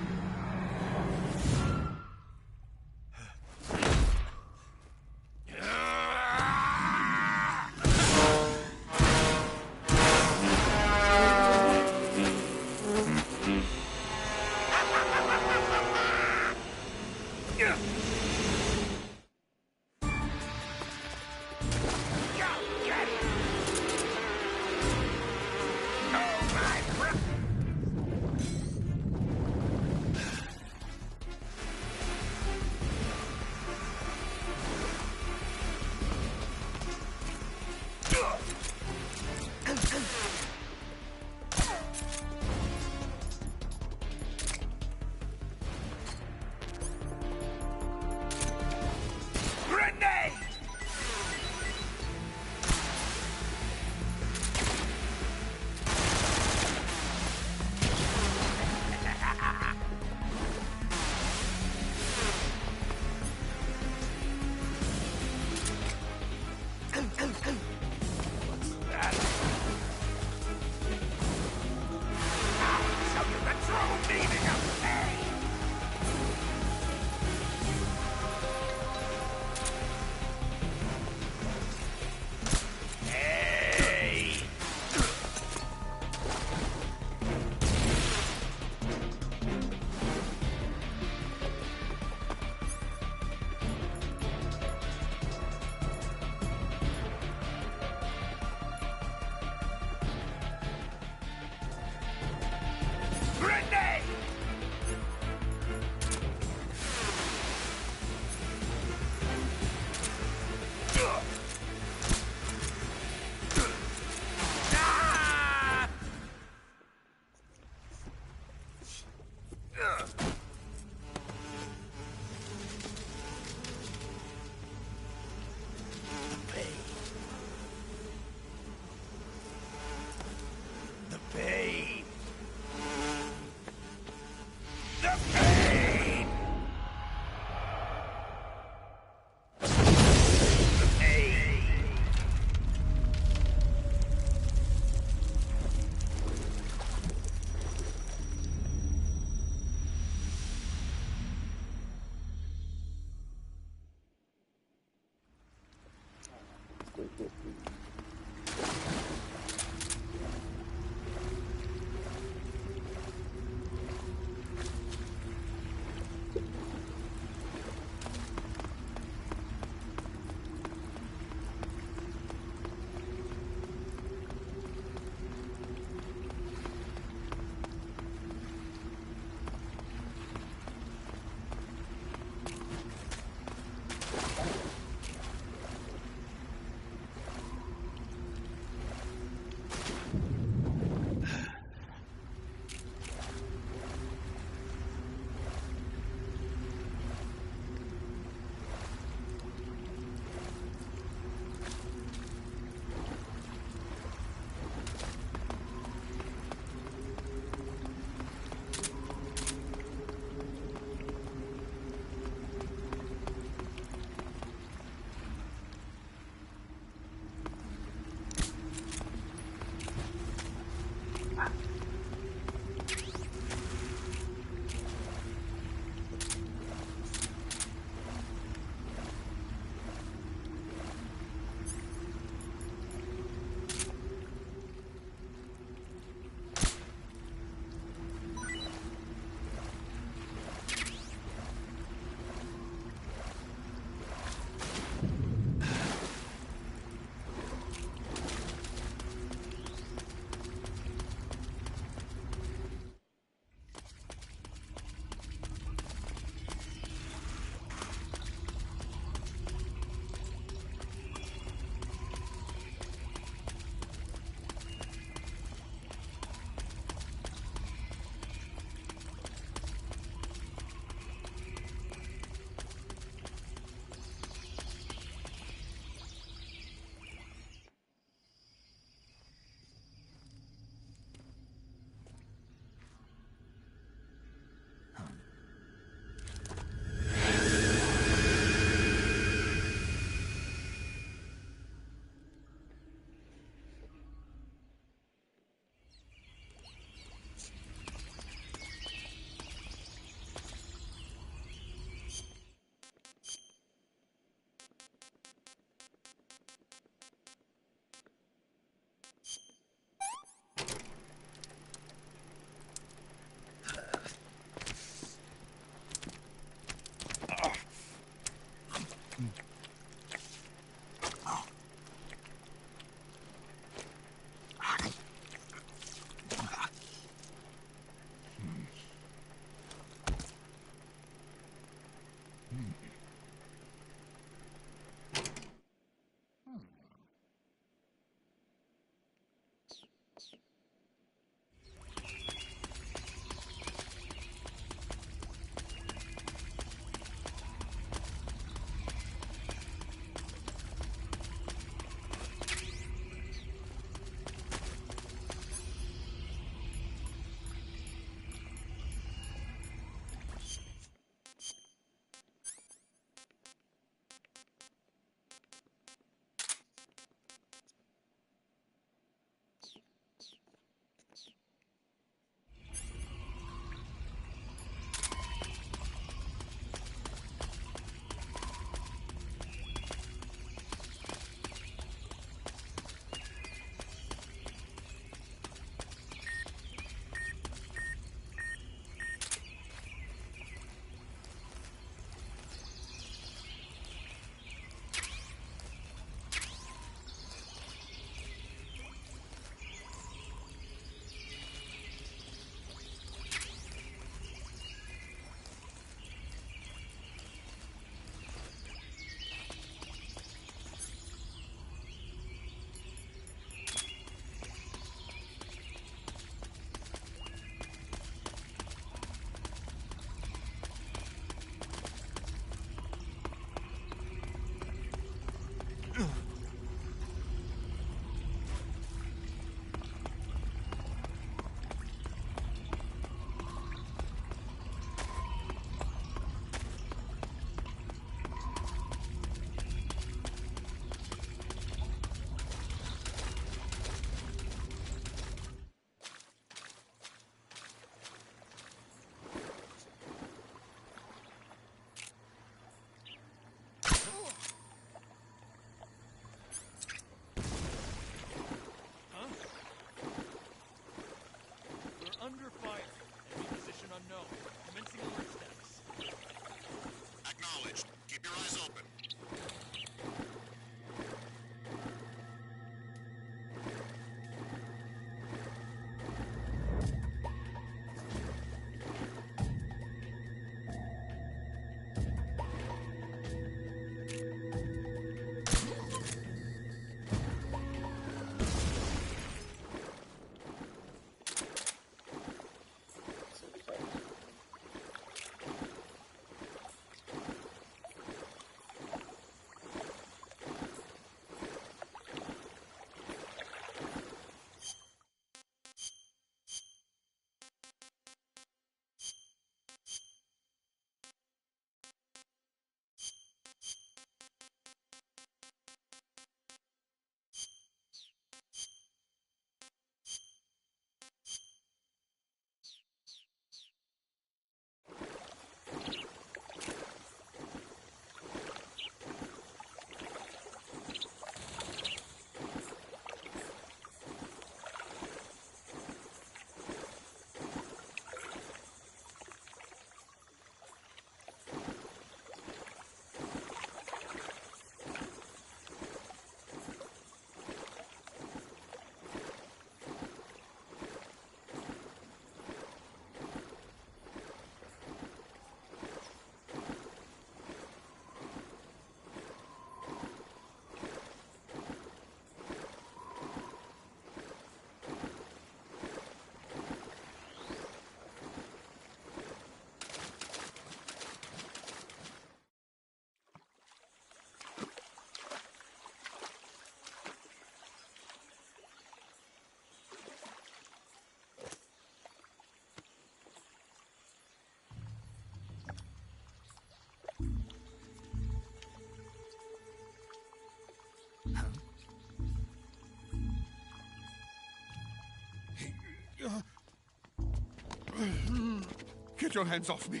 Get your hands off me.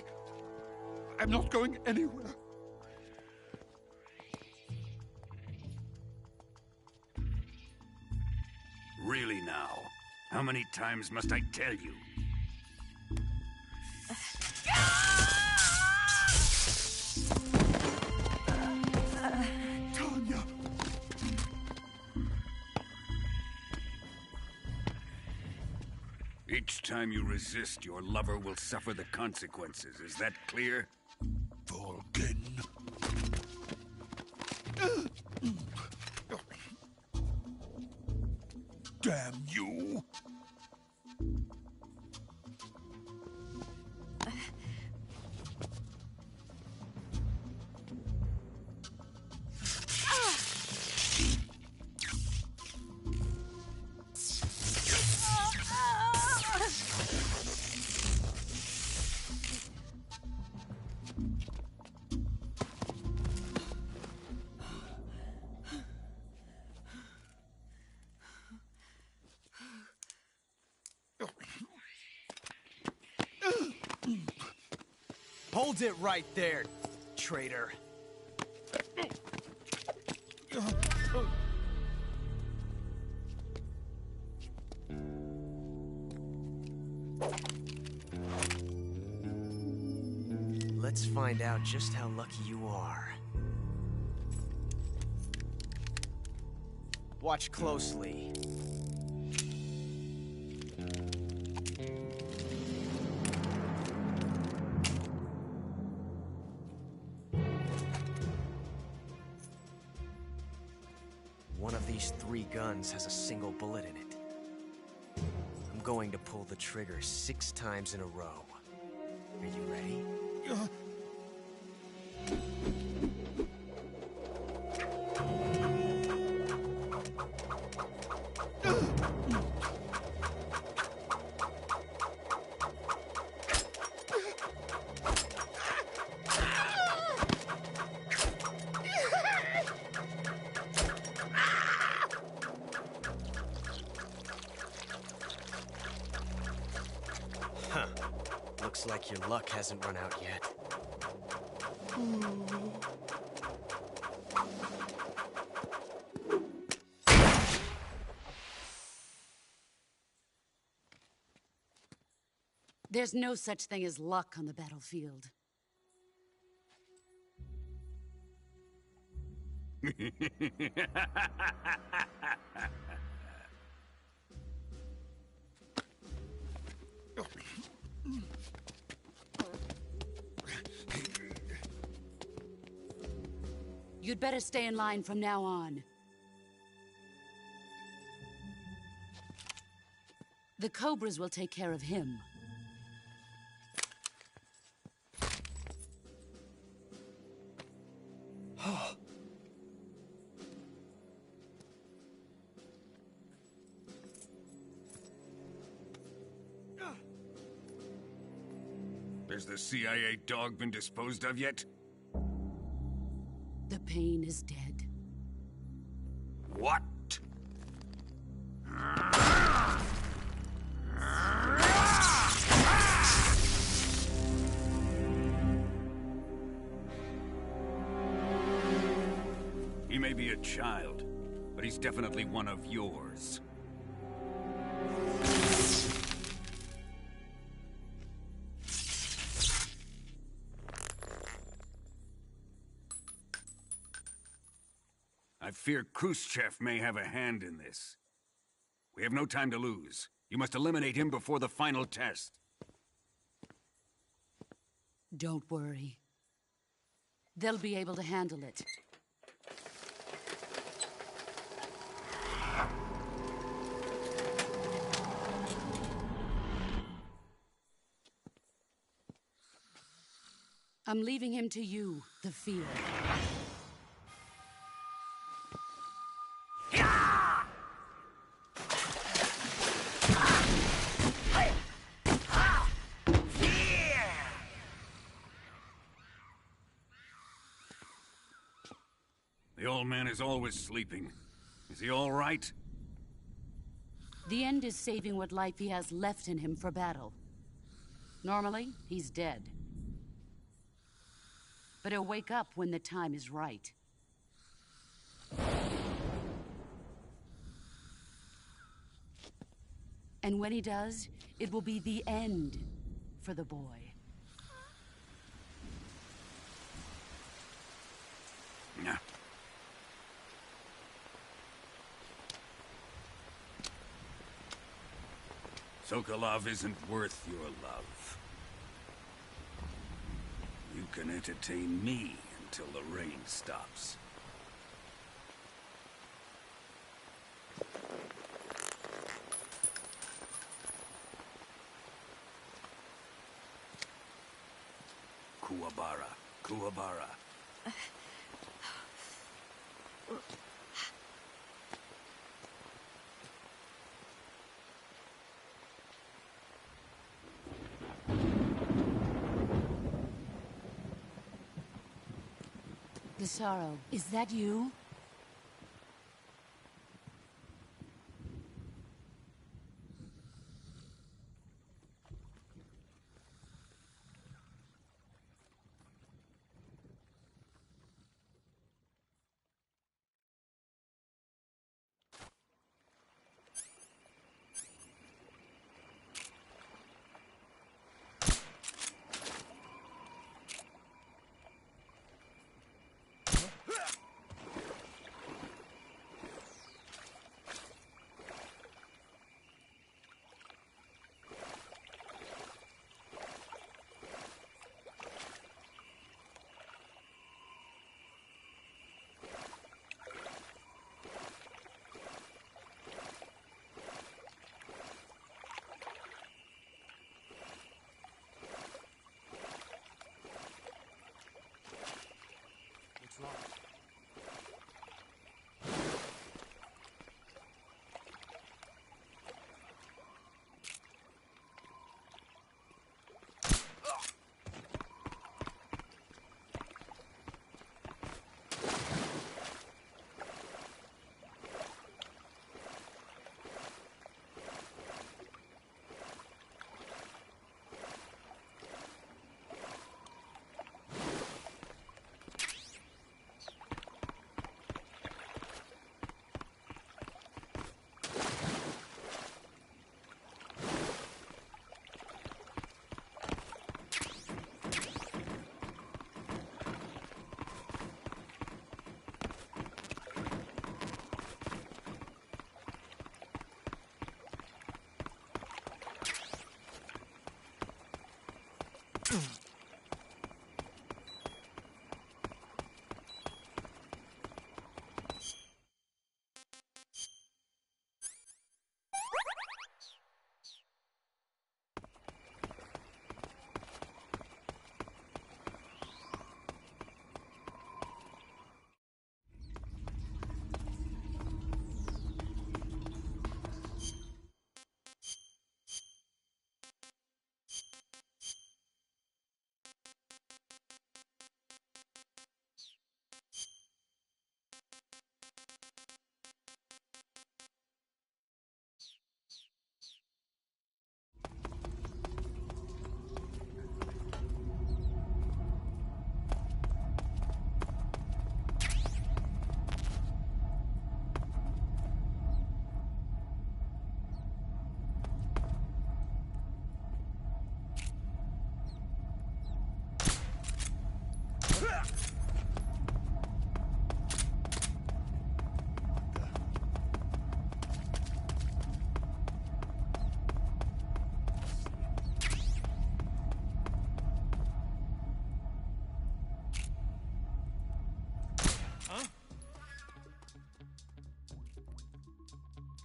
I'm not going anywhere. Really now? How many times must I tell you? Tanya! Each time you resist, your lover will suffer the consequences. Is that clear? Volgin. Damn you! Hold it right there, traitor. Let's find out just how lucky you are. Watch closely. One of these 3 guns has a single bullet in it. I'm going to pull the trigger 6 times in a row. Are you ready? Huh. Looks like your luck hasn't run out yet. There's no such thing as luck on the battlefield. You'd better stay in line from now on. The Cobras will take care of him. Has the CIA dog been disposed of yet? The pain is dead. What? He may be a child, but he's definitely one of yours. I fear Khrushchev may have a hand in this. We have no time to lose. You must eliminate him before the final test. Don't worry. They'll be able to handle it. I'm leaving him to you, the field. The old man is always sleeping. Is he all right? The end is saving what life he has left in him for battle. Normally, he's dead. But he'll wake up when the time is right. And when he does, it will be the end for the boy. Yeah. Sokolov isn't worth your love. You can entertain me until the rain stops. Kuwabara. Kuwabara. Gisaro, is that you?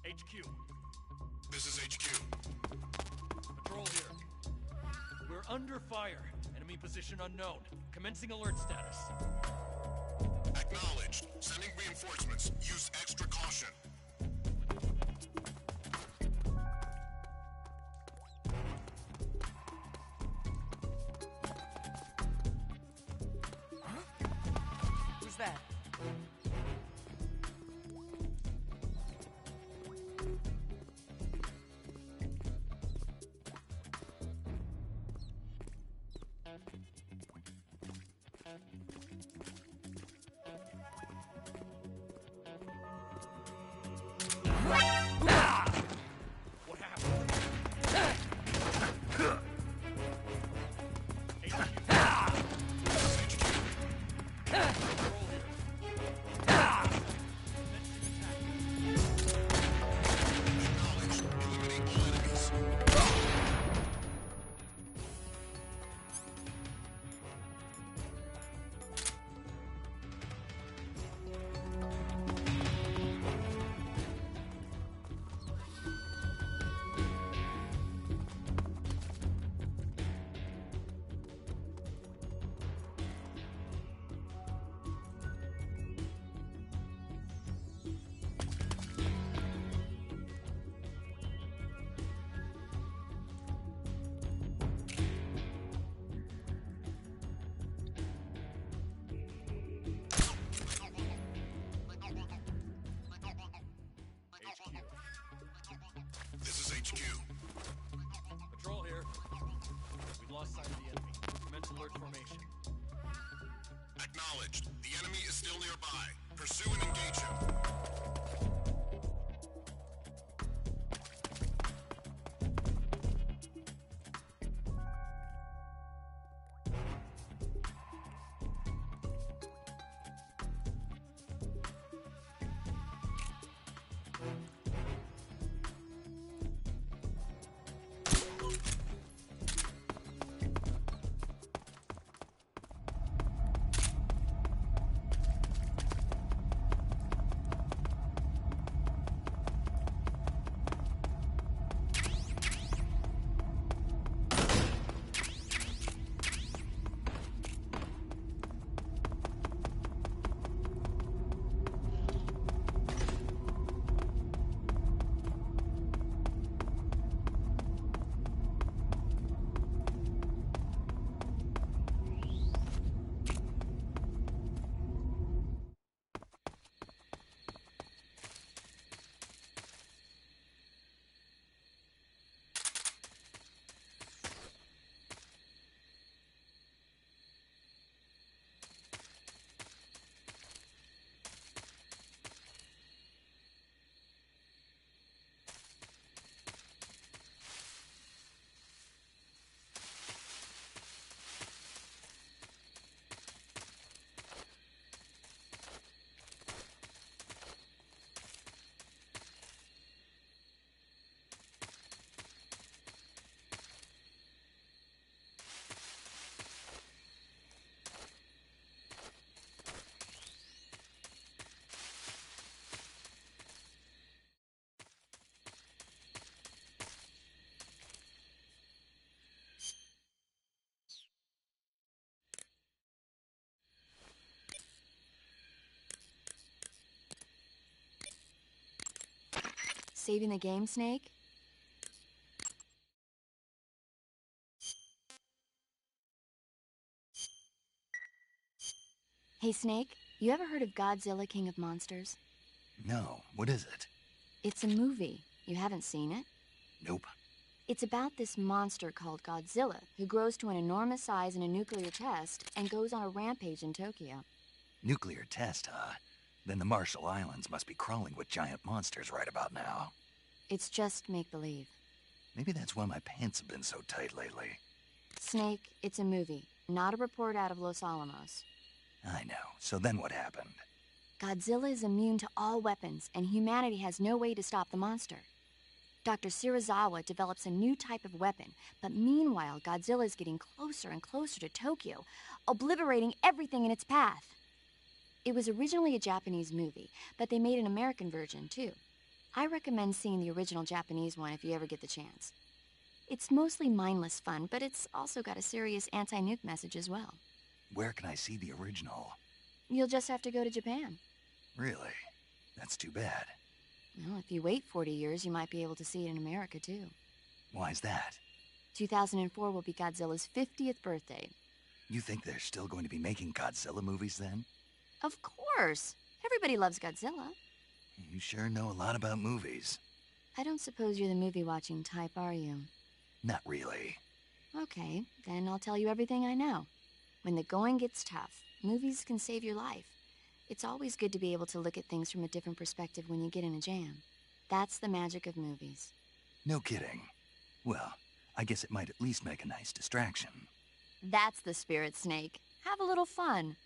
HQ. This is HQ. Patrol here. We're under fire. Enemy position unknown. Commencing alert status. Acknowledged. Sending reinforcements. Use extra caution. Who's that? HQ. Patrol here. We've lost sight of the enemy. Commence alert formation. Acknowledged. The enemy is still nearby. Pursue and engage him. Saving the game, Snake? Hey, Snake, you ever heard of Godzilla King of Monsters? No, what is it? It's a movie. You haven't seen it? Nope. It's about this monster called Godzilla, who grows to an enormous size in a nuclear test and goes on a rampage in Tokyo. Nuclear test, huh? Then the Marshall Islands must be crawling with giant monsters right about now. It's just make-believe. Maybe that's why my pants have been so tight lately. Snake, it's a movie, not a report out of Los Alamos. I know. So then what happened? Godzilla is immune to all weapons, and humanity has no way to stop the monster. Dr. Shirazawa develops a new type of weapon, but meanwhile, Godzilla is getting closer and closer to Tokyo, obliterating everything in its path. It was originally a Japanese movie, but they made an American version, too. I recommend seeing the original Japanese one if you ever get the chance. It's mostly mindless fun, but it's also got a serious anti-nuke message as well. Where can I see the original? You'll just have to go to Japan. Really? That's too bad. Well, if you wait 40 years, you might be able to see it in America, too. Why's that? 2004 will be Godzilla's 50th birthday. You think they're still going to be making Godzilla movies then? Of course! Everybody loves Godzilla. You sure know a lot about movies. I don't suppose you're the movie-watching type, are you? Not really. Okay, then I'll tell you everything I know. When the going gets tough, movies can save your life. It's always good to be able to look at things from a different perspective when you get in a jam. That's the magic of movies. No kidding. Well, I guess it might at least make a nice distraction. That's the spirit, Snake. Have a little fun.